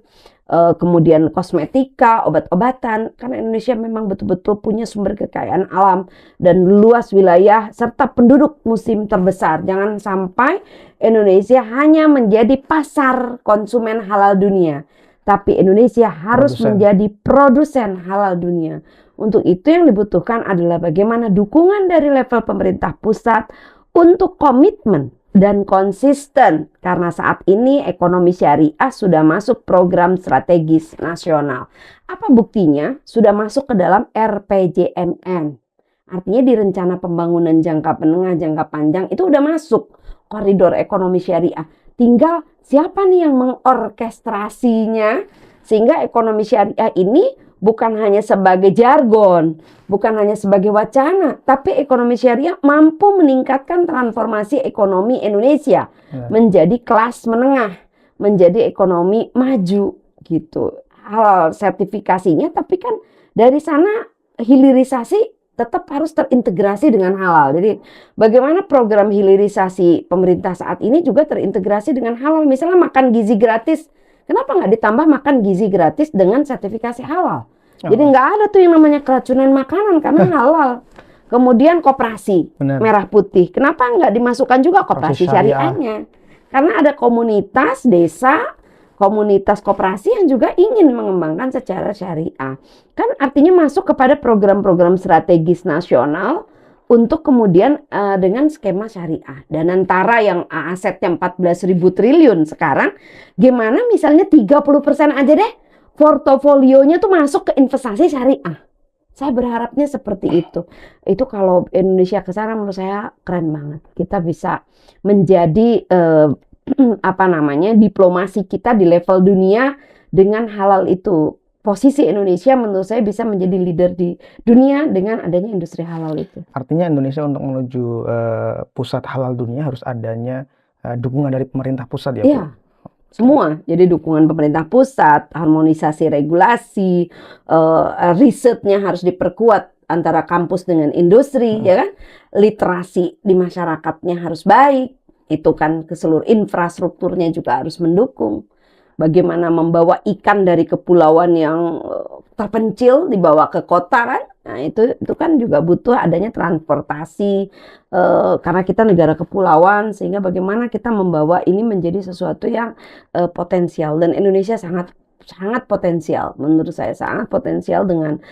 kemudian kosmetika, obat-obatan, karena Indonesia memang betul-betul punya sumber kekayaan alam dan luas wilayah serta penduduk muslim terbesar. Jangan sampai Indonesia hanya menjadi pasar konsumen halal dunia, tapi Indonesia harus menjadi produsen halal dunia. Untuk itu yang dibutuhkan adalah bagaimana dukungan dari level pemerintah pusat untuk komitmen dan konsisten, karena saat ini ekonomi syariah sudah masuk program strategis nasional. Apa buktinya? Sudah masuk ke dalam RPJMN. Artinya di rencana pembangunan jangka menengah, jangka panjang itu udah masuk koridor ekonomi syariah. Tinggal siapa nih yang mengorkestrasinya sehingga ekonomi syariah ini bukan hanya sebagai jargon, bukan hanya sebagai wacana, tapi ekonomi syariah mampu meningkatkan transformasi ekonomi Indonesia menjadi kelas menengah, menjadi ekonomi maju gitu. Hal sertifikasinya, tapi kan dari sana hilirisasi tetap harus terintegrasi dengan halal. Jadi bagaimana program hilirisasi pemerintah saat ini juga terintegrasi dengan halal. Misalnya makan gizi gratis, kenapa nggak ditambah makan gizi gratis dengan sertifikasi halal? Jadi nggak ada tuh yang namanya keracunan makanan karena halal. Kemudian koperasi merah putih, kenapa nggak dimasukkan juga koperasi syariahnya? Karena ada komunitas desa, komunitas koperasi yang juga ingin mengembangkan secara syariah. Kan artinya masuk kepada program-program strategis nasional untuk kemudian dengan skema syariah. Dan antara yang asetnya 14.000 triliun sekarang, gimana misalnya 30% aja deh portofolionya tuh masuk ke investasi syariah. Saya berharapnya seperti itu. Itu kalau Indonesia ke sana menurut saya keren banget. Kita bisa menjadi diplomasi kita di level dunia dengan halal itu. Posisi Indonesia menurut saya bisa menjadi leader di dunia dengan adanya industri halal itu. Artinya Indonesia untuk menuju pusat halal dunia harus adanya dukungan dari pemerintah pusat ya, Bu? Iya. Semua, jadi dukungan pemerintah pusat, harmonisasi regulasi, risetnya harus diperkuat antara kampus dengan industri, ya kan? Literasi di masyarakatnya harus baik, itu kan ke seluruh infrastrukturnya juga harus mendukung. Bagaimana membawa ikan dari kepulauan yang terpencil dibawa ke kota kan? Nah itu kan juga butuh adanya transportasi karena kita negara kepulauan, sehingga bagaimana kita membawa ini menjadi sesuatu yang potensial, dan Indonesia sangat potensial, menurut saya sangat potensial dengan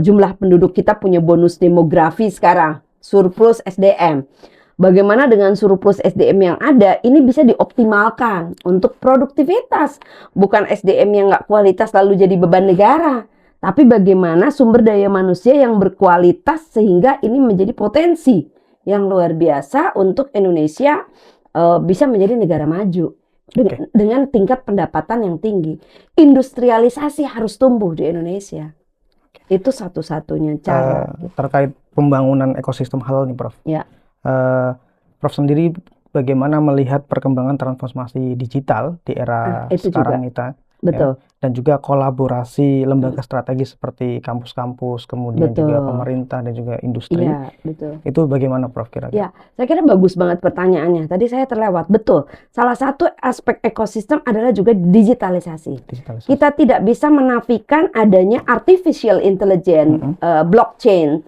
jumlah penduduk kita punya bonus demografi sekarang, surplus SDM. Bagaimana dengan surplus SDM yang ada ini bisa dioptimalkan untuk produktivitas, bukan SDM yang nggak kualitas lalu jadi beban negara. Tapi bagaimana sumber daya manusia yang berkualitas sehingga ini menjadi potensi yang luar biasa untuk Indonesia bisa menjadi negara maju dengan tingkat pendapatan yang tinggi. Industrialisasi harus tumbuh di Indonesia. Itu satu-satunya cara. Terkait pembangunan ekosistem halal nih, Prof. Ya. Prof sendiri bagaimana melihat perkembangan transformasi digital di era sekarang kita? Betul. dan juga kolaborasi lembaga strategis seperti kampus-kampus, kemudian juga Betul. pemerintah dan juga industri. Iya, betul. Itu bagaimana Prof Ya, kira-kira? saya kira bagus banget pertanyaannya. Tadi saya terlewat. Betul. Salah satu aspek ekosistem adalah juga digitalisasi. Digitalisasi. Kita tidak bisa menafikan adanya artificial intelligence, blockchain,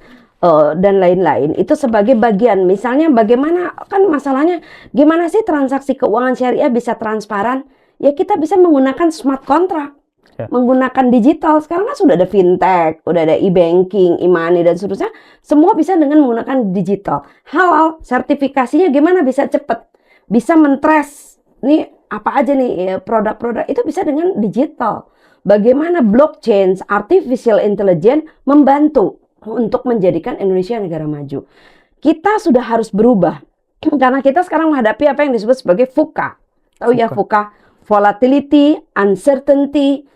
dan lain-lain. Itu sebagai bagian. Misalnya bagaimana, kan masalahnya gimana sih transaksi keuangan syariah bisa transparan? Ya kita bisa menggunakan smart contract. Ya. Menggunakan digital. Sekarang kan sudah ada fintech, udah ada e-banking, e-money dan seterusnya. Semua bisa dengan menggunakan digital. Halal, sertifikasinya gimana bisa cepat? Bisa mentrace nih apa aja nih ya, produk-produk itu bisa dengan digital. Bagaimana blockchain, artificial intelligence membantu untuk menjadikan Indonesia negara maju. Kita sudah harus berubah. Karena kita sekarang menghadapi apa yang disebut sebagai VUCA. Tahu ya VUCA? Volatility, uncertainty,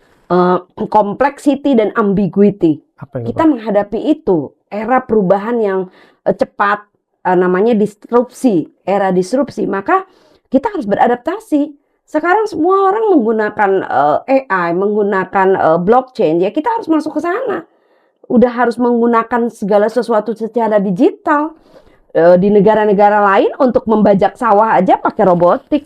complexity dan ambiguity. Apa itu, Kita menghadapi itu, era perubahan yang cepat, namanya disrupsi, era disrupsi. Maka kita harus beradaptasi. Sekarang semua orang menggunakan AI, menggunakan blockchain, ya kita harus masuk ke sana. Udah harus menggunakan segala sesuatu secara digital. Di negara-negara lain untuk membajak sawah aja pakai robotik.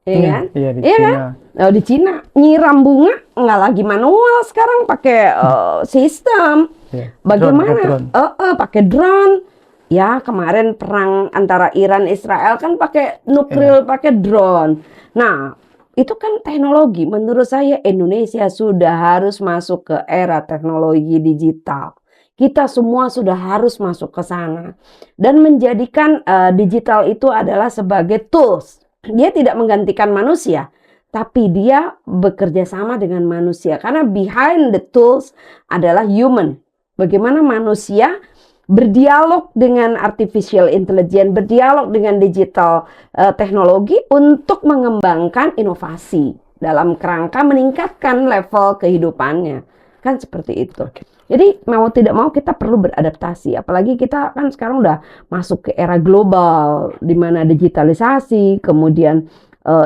Iya kan? Iya, di Iya Cina. kan? Di Cina nyiram bunga nggak lagi manual, sekarang pakai sistem. Iya. Bagaimana? Pakai drone. Ya kemarin perang antara Iran Israel kan pakai nuklir, pakai drone. Nah itu kan teknologi. Menurut saya Indonesia sudah harus masuk ke era teknologi digital. Kita semua sudah harus masuk ke sana dan menjadikan digital itu adalah sebagai tools. Dia tidak menggantikan manusia, tapi dia bekerja sama dengan manusia. Karena behind the tools adalah human. Bagaimana manusia berdialog dengan artificial intelligence, berdialog dengan digital teknologi untuk mengembangkan inovasi dalam kerangka meningkatkan level kehidupannya. Kan seperti itu. Jadi mau tidak mau kita perlu beradaptasi. Apalagi kita kan sekarang udah masuk ke era global di mana digitalisasi, kemudian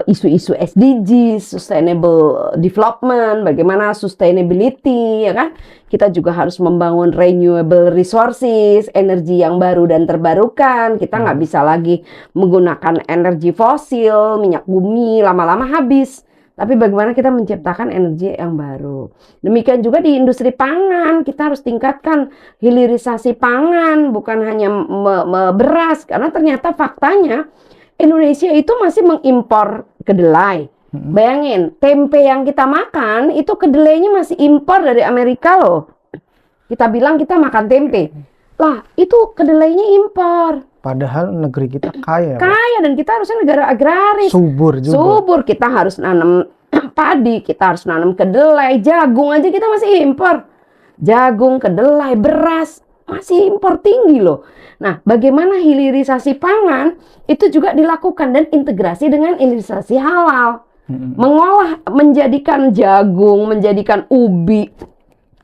isu-isu SDGs, sustainable development, bagaimana sustainability, ya kan? Kita juga harus membangun renewable resources, energi yang baru dan terbarukan. Kita nggak bisa lagi menggunakan energi fosil, minyak bumi lama-lama habis. Tapi bagaimana kita menciptakan energi yang baru. Demikian juga di industri pangan, kita harus tingkatkan hilirisasi pangan, bukan hanya beras. Karena ternyata faktanya Indonesia itu masih mengimpor kedelai. Bayangin, tempe yang kita makan itu kedelainya masih impor dari Amerika loh. Kita bilang kita makan tempe. Lah, itu kedelainya impor. Padahal negeri kita kaya. Kaya dan kita harusnya negara agraris. Subur juga. Subur, kita harus nanam padi, kita harus nanam kedelai, jagung aja kita masih impor. Jagung, kedelai, beras masih impor tinggi loh. Nah, bagaimana hilirisasi pangan itu juga dilakukan dan integrasi dengan hilirisasi halal. Mengolah, menjadikan jagung, menjadikan ubi,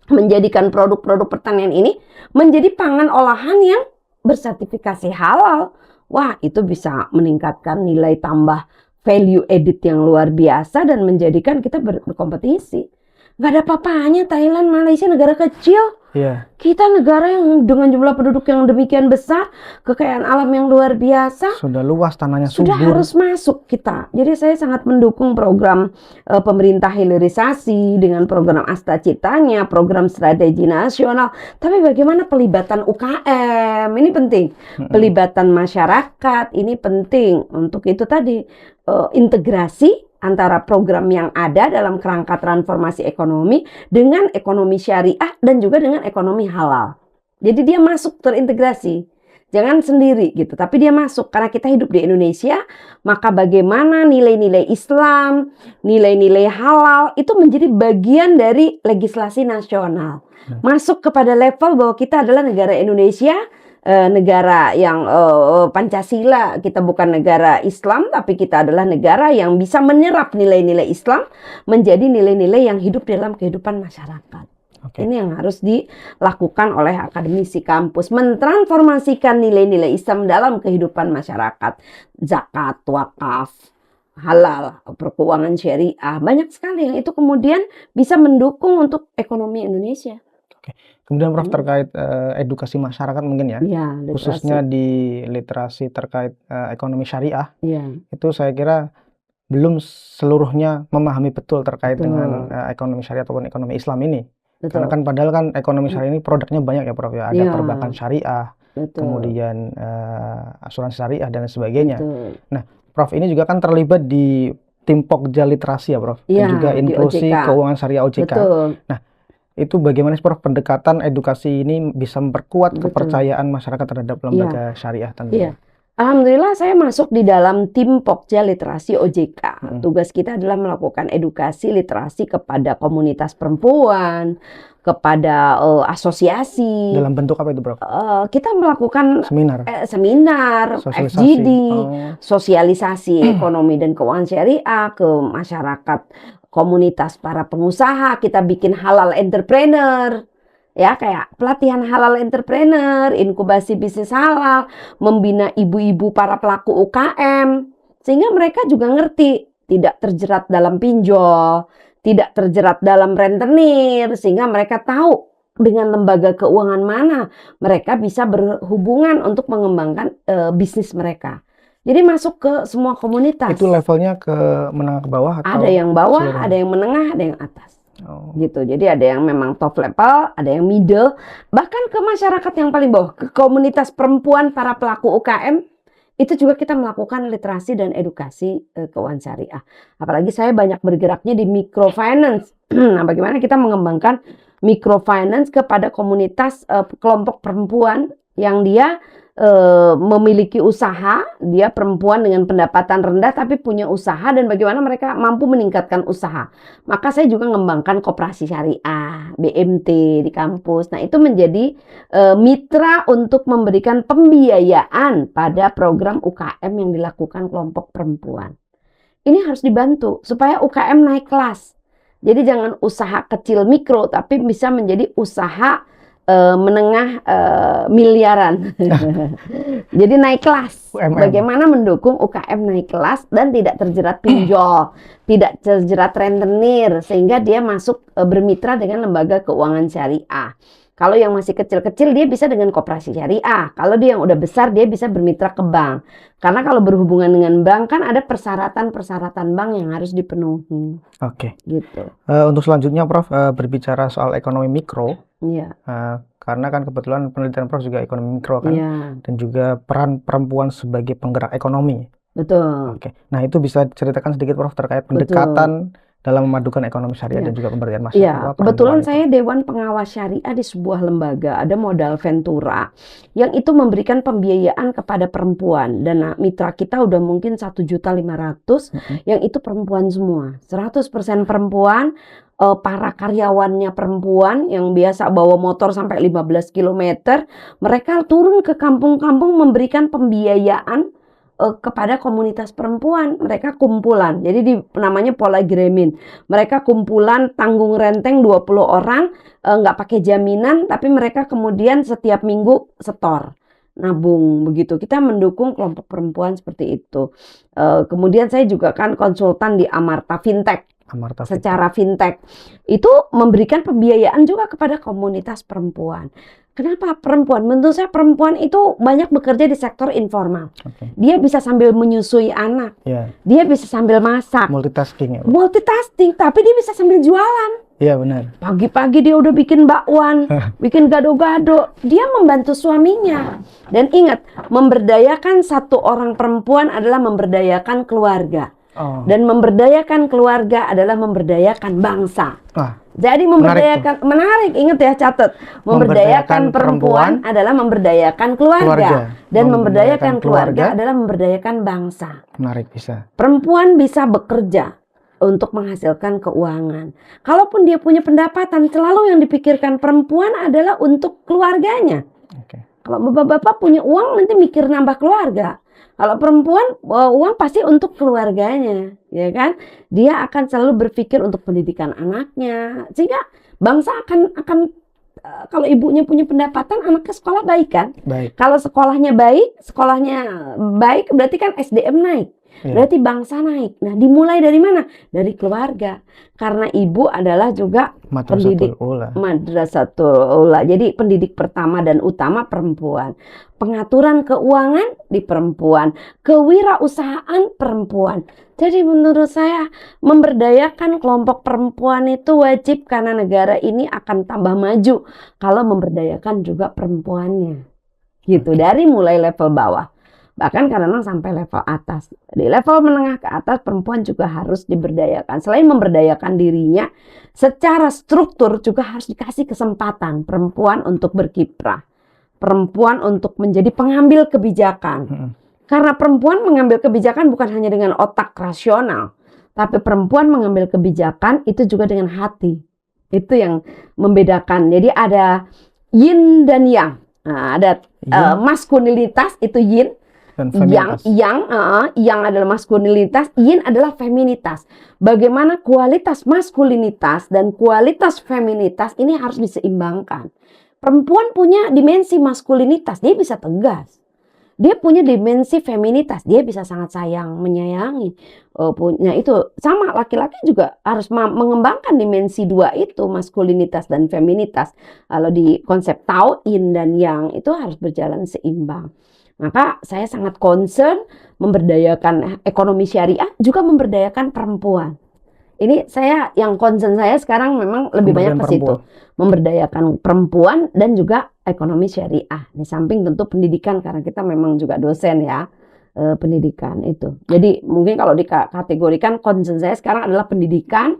menjadikan produk-produk pertanian ini menjadi pangan olahan yang bersertifikasi halal. Wah, itu bisa meningkatkan nilai tambah value added yang luar biasa dan menjadikan kita berkompetisi. Gak ada apa-apanya Thailand, Malaysia negara kecil. Iya. Kita negara yang dengan jumlah penduduk yang demikian besar, kekayaan alam yang luar biasa. Sudah luas tanahnya, sudah subur. Harus masuk kita. Jadi saya sangat mendukung program pemerintah hilirisasi dengan program Asta Citanya, program strategi nasional. Tapi bagaimana pelibatan UKM? Ini penting. Pelibatan masyarakat ini penting. Untuk itu tadi integrasi antara program yang ada dalam kerangka transformasi ekonomi dengan ekonomi syariah dan juga dengan ekonomi halal. Jadi dia masuk terintegrasi. Jangan sendiri gitu, tapi dia masuk karena kita hidup di Indonesia, maka bagaimana nilai-nilai Islam, nilai-nilai halal itu menjadi bagian dari legislasi nasional. Masuk kepada level bahwa kita adalah negara Indonesia, negara yang Pancasila, kita bukan negara Islam, tapi kita adalah negara yang bisa menyerap nilai-nilai Islam menjadi nilai-nilai yang hidup dalam kehidupan masyarakat. Ini yang harus dilakukan oleh akademisi kampus, mentransformasikan nilai-nilai Islam dalam kehidupan masyarakat. Zakat, wakaf, halal, perkeuangan syariah, banyak sekali yang itu kemudian bisa mendukung untuk ekonomi Indonesia. Oke. Kemudian Prof terkait edukasi masyarakat mungkin ya, Iya, khususnya literasi. di literasi terkait ekonomi syariah, Iya, itu saya kira belum seluruhnya memahami betul terkait dengan betul, ekonomi syariah ataupun ekonomi Islam ini. Karena betul. kan padahal kan ekonomi syariah ini produknya banyak ya Prof ya, ada Iya, perbankan syariah, betul, kemudian asuransi syariah dan sebagainya. betul. Nah, Prof ini juga kan terlibat di tim Pokja Literasi ya Prof, dan Iya, juga di inklusi OJK. keuangan syariah OJK. Betul, Nah, itu bagaimana sih Prof pendekatan edukasi ini bisa memperkuat betul. kepercayaan masyarakat terhadap Iya, lembaga syariah iya. tentunya? Alhamdulillah saya masuk di dalam tim Pokja Literasi OJK. Mm-mm. Tugas kita adalah melakukan edukasi literasi kepada komunitas perempuan, kepada asosiasi. Dalam bentuk apa itu Prof? Kita melakukan Seminar, seminar, sosialisasi. FGD, Oh, sosialisasi ekonomi dan keuangan syariah ke masyarakat, komunitas para pengusaha. Kita bikin halal entrepreneur. Ya, kayak pelatihan halal entrepreneur, inkubasi bisnis halal, membina ibu-ibu para pelaku UKM, sehingga mereka juga ngerti, tidak terjerat dalam pinjol, tidak terjerat dalam rentenir, sehingga mereka tahu dengan lembaga keuangan mana mereka bisa berhubungan untuk mengembangkan bisnis mereka. Jadi masuk ke semua komunitas. itu levelnya ke menengah ke bawah atau Ada yang bawah, seluruhnya? ada yang menengah, ada yang atas. Oh, Gitu. Jadi ada yang memang top level, ada yang middle, bahkan ke masyarakat yang paling bawah, ke komunitas perempuan para pelaku UKM, itu juga kita melakukan literasi dan edukasi keuangan syariah. Apalagi saya banyak bergeraknya di microfinance. Nah, bagaimana kita mengembangkan microfinance kepada komunitas kelompok perempuan yang dia memiliki usaha, dia perempuan dengan pendapatan rendah tapi punya usaha, dan bagaimana mereka mampu meningkatkan usaha. Maka saya juga mengembangkan koperasi syariah, BMT di kampus. Nah, itu menjadi mitra untuk memberikan pembiayaan pada program UKM yang dilakukan kelompok perempuan. Ini harus dibantu supaya UKM naik kelas. Jadi jangan usaha kecil mikro, tapi bisa menjadi usaha menengah miliaran. Jadi naik kelas. UMM. Bagaimana mendukung UKM naik kelas dan tidak terjerat pinjol, tidak terjerat rentenir, sehingga dia masuk bermitra dengan lembaga keuangan syariah. Kalau yang masih kecil-kecil dia bisa dengan koperasi syariah. Kalau dia yang udah besar dia bisa bermitra ke bank. Karena kalau berhubungan dengan bank kan ada persyaratan-persyaratan bank yang harus dipenuhi. Oke. Gitu. Untuk selanjutnya Prof berbicara soal ekonomi mikro. Iya. Karena kan kebetulan penelitian Prof juga ekonomi mikro kan, Iya. dan juga peran perempuan sebagai penggerak ekonomi. Betul. Oke. Nah, itu bisa ceritakan sedikit Prof terkait pendekatan dalam memadukan ekonomi syariah Iya. dan juga pemberdayaan masyarakat. Iya, Apa peran kebetulan perempuan itu? saya Dewan Pengawas Syariah di sebuah lembaga, ada modal Ventura yang itu memberikan pembiayaan kepada perempuan. Dan mitra kita udah mungkin 1.500.000 yang itu perempuan semua. 100% perempuan, para karyawannya perempuan yang biasa bawa motor sampai 15 km, mereka turun ke kampung-kampung memberikan pembiayaan kepada komunitas perempuan. Mereka kumpulan, jadi namanya Polygremin. Mereka kumpulan tanggung renteng 20 orang, nggak pakai jaminan, tapi mereka kemudian setiap minggu setor, nabung begitu. Kita mendukung kelompok perempuan seperti itu. Kemudian saya juga kan konsultan di Amarta Fintech. Secara fintech itu memberikan pembiayaan juga kepada komunitas perempuan. Kenapa perempuan? Menurut saya perempuan itu banyak bekerja di sektor informal. Dia bisa sambil menyusui anak, dia bisa sambil masak, multitasking ya. Multitasking, tapi dia bisa sambil jualan. Iya benar. Pagi-pagi dia udah bikin bakwan, bikin gado-gado. Dia membantu suaminya. Dan ingat, memberdayakan satu orang perempuan adalah memberdayakan keluarga. Dan memberdayakan keluarga adalah memberdayakan bangsa. Jadi memberdayakan, menarik, ingat ya, catat. Memberdayakan perempuan adalah memberdayakan keluarga. Dan memberdayakan keluarga adalah memberdayakan bangsa. Menarik, bisa. Perempuan bisa bekerja untuk menghasilkan keuangan. Kalaupun dia punya pendapatan, selalu yang dipikirkan perempuan adalah untuk keluarganya. Kalau bapak-bapak punya uang, nanti mikir nambah keluarga. Kalau perempuan, uang pasti untuk keluarganya, ya kan? Dia akan selalu berpikir untuk pendidikan anaknya, sehingga bangsa akan kalau ibunya punya pendapatan, anaknya sekolah baik kan? Baik. Kalau sekolahnya baik, berarti kan SDM naik. berarti bangsa naik. Nah, dimulai dari mana? Dari keluarga. Karena ibu adalah juga pendidik madrasatul ula. Jadi pendidik pertama dan utama perempuan. Pengaturan keuangan di perempuan, kewirausahaan perempuan. Jadi menurut saya memberdayakan kelompok perempuan itu wajib karena negara ini akan tambah maju kalau memberdayakan juga perempuannya. Gitu, dari mulai level bawah. Bahkan kadang sampai level atas. Di level menengah ke atas perempuan juga harus diberdayakan. Selain memberdayakan dirinya, secara struktur juga harus dikasih kesempatan perempuan untuk berkiprah. Perempuan untuk menjadi pengambil kebijakan. Karena perempuan mengambil kebijakan bukan hanya dengan otak rasional, tapi perempuan mengambil kebijakan itu juga dengan hati. Itu yang membedakan. Jadi ada yin dan yang. Nah, ada maskulinitas itu yin. Yang adalah maskulinitas, yin adalah feminitas. Bagaimana kualitas maskulinitas dan kualitas feminitas ini harus diseimbangkan. Perempuan punya dimensi maskulinitas, dia bisa tegas. Dia punya dimensi feminitas, dia bisa sangat sayang, menyayangi. Punya itu sama, laki-laki juga harus mengembangkan dimensi dua itu, maskulinitas dan feminitas. Kalau di konsep Tao, yin dan yang itu harus berjalan seimbang. Maka saya sangat concern memberdayakan ekonomi syariah, juga memberdayakan perempuan. Ini saya yang concern saya sekarang memang lebih banyak ke situ. Memberdayakan perempuan dan juga ekonomi syariah. Di samping tentu pendidikan, karena kita memang juga dosen ya, pendidikan itu. Jadi mungkin kalau dikategorikan concern saya sekarang adalah pendidikan,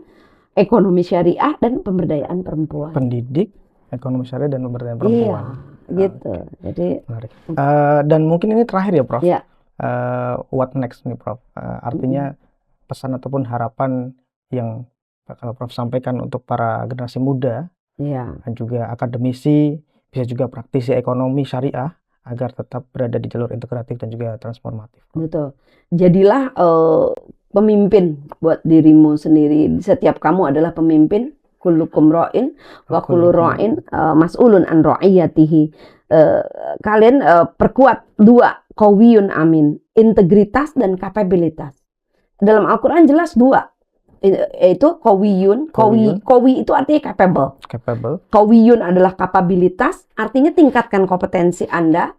ekonomi syariah, dan pemberdayaan perempuan. Pendidik, ekonomi syariah, dan pemberdayaan perempuan. Iya, gitu. Jadi menarik. Dan mungkin ini terakhir ya, Prof. Iya. What next nih, Prof? Artinya pesan ataupun harapan yang bakal Prof sampaikan untuk para generasi muda, dan juga akademisi, bisa juga praktisi ekonomi syariah, agar tetap berada di jalur integratif dan juga transformatif. Betul. Jadilah pemimpin buat dirimu sendiri. Setiap kamu adalah pemimpin. Kullukum ra'in wa kullu ra'in mas'ulun an ra'iyatihi. Kalian perkuat dua, qawiyun amin, integritas dan kapabilitas. Dalam Al-Quran jelas dua, yaitu qawiyun. Qawi itu artinya capable. Qawiyun adalah kapabilitas, artinya tingkatkan kompetensi Anda.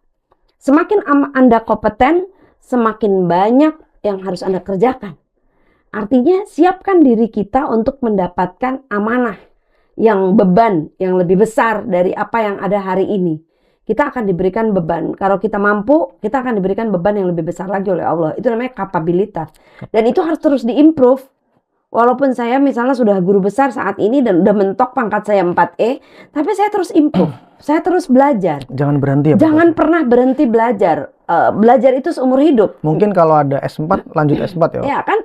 Semakin Anda kompeten, semakin banyak yang harus Anda kerjakan. Artinya siapkan diri kita untuk mendapatkan amanah, yang beban yang lebih besar dari apa yang ada hari ini. Kita akan diberikan beban. Kalau kita mampu, kita akan diberikan beban yang lebih besar lagi oleh Allah. Itu namanya kapabilitas. Dan itu harus terus diimprove. Walaupun saya misalnya sudah guru besar saat ini dan udah mentok pangkat saya 4E, tapi saya terus improve. Saya terus belajar. Jangan berhenti ya, Jangan pernah berhenti belajar. Belajar itu seumur hidup. Mungkin kalau ada S4 lanjut S4 ya. Ya kan,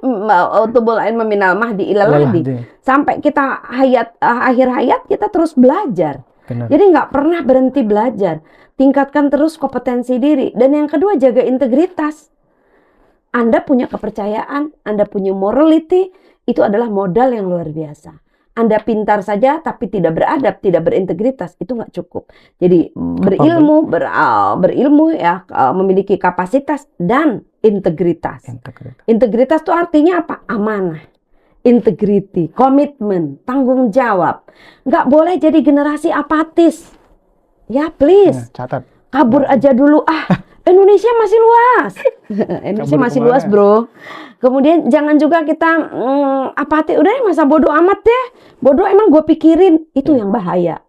tubul ilmu minal mahdi ilal lahdi. Sampai kita akhir hayat kita terus belajar. Benar. Jadi nggak pernah berhenti belajar. Tingkatkan terus kompetensi diri. Dan yang kedua, jaga integritas. Anda punya kepercayaan, Anda punya morality, itu adalah modal yang luar biasa. Anda pintar saja tapi tidak beradab, tidak berintegritas, itu nggak cukup. Jadi berilmu ya, memiliki kapasitas dan integritas. Integritas itu artinya apa? Amanah, integrity, komitmen, tanggung jawab. Nggak boleh jadi generasi apatis. Ya please, catat. Kabur aja dulu. Indonesia masih luas. Indonesia masih luas, bro. Kemudian jangan juga kita apatis. Udah masa bodoh amat deh. Bodoh emang gue pikirin. Itu yang bahaya.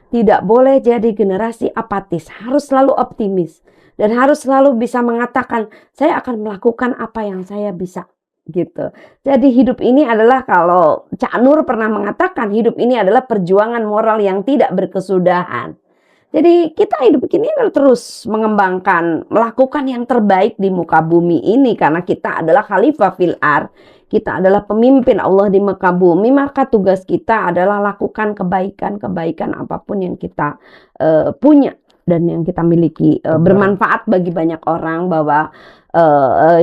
Tidak boleh jadi generasi apatis. Harus selalu optimis. Dan harus selalu bisa mengatakan, saya akan melakukan apa yang saya bisa. Gitu. Jadi hidup ini adalah, kalau Cak Nur pernah mengatakan, hidup ini adalah perjuangan moral yang tidak berkesudahan. Jadi kita hidup ini terus mengembangkan, melakukan yang terbaik di muka bumi ini. Karena kita adalah khalifah fil ard, kita adalah pemimpin Allah di muka bumi. Maka tugas kita adalah lakukan kebaikan-kebaikan apapun yang kita punya dan yang kita miliki. Bermanfaat bagi banyak orang, bahwa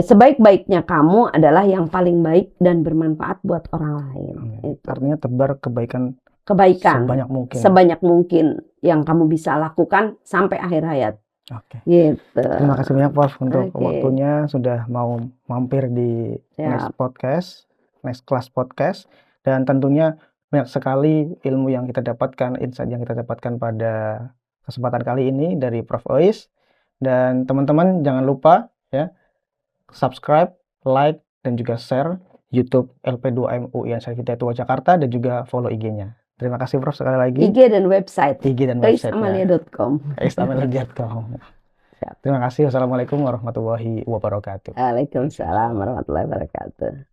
sebaik-baiknya kamu adalah yang paling baik dan bermanfaat buat orang lain. Itu. Artinya tebar kebaikan kebaikan sebanyak mungkin. Sebanyak mungkin yang kamu bisa lakukan sampai akhir hayat. Oke. Gitu. Terima kasih banyak Prof untuk Oke. waktunya sudah mau mampir di Next Siap. Podcast, Next Class Podcast, dan tentunya banyak sekali ilmu yang kita dapatkan, insight yang kita dapatkan pada kesempatan kali ini dari Prof Ois. Dan teman-teman jangan lupa ya subscribe, like, dan juga share YouTube LP2M UIN Syarif Hidayatullah Jakarta dan juga follow IG-nya. Terima kasih Prof sekali lagi. IG dan website. IG dan website-nya. Oisamalia.com. Oisamalia.com. Siap. Terima kasih. Wassalamualaikum warahmatullahi wabarakatuh. Waalaikumsalam warahmatullahi wabarakatuh.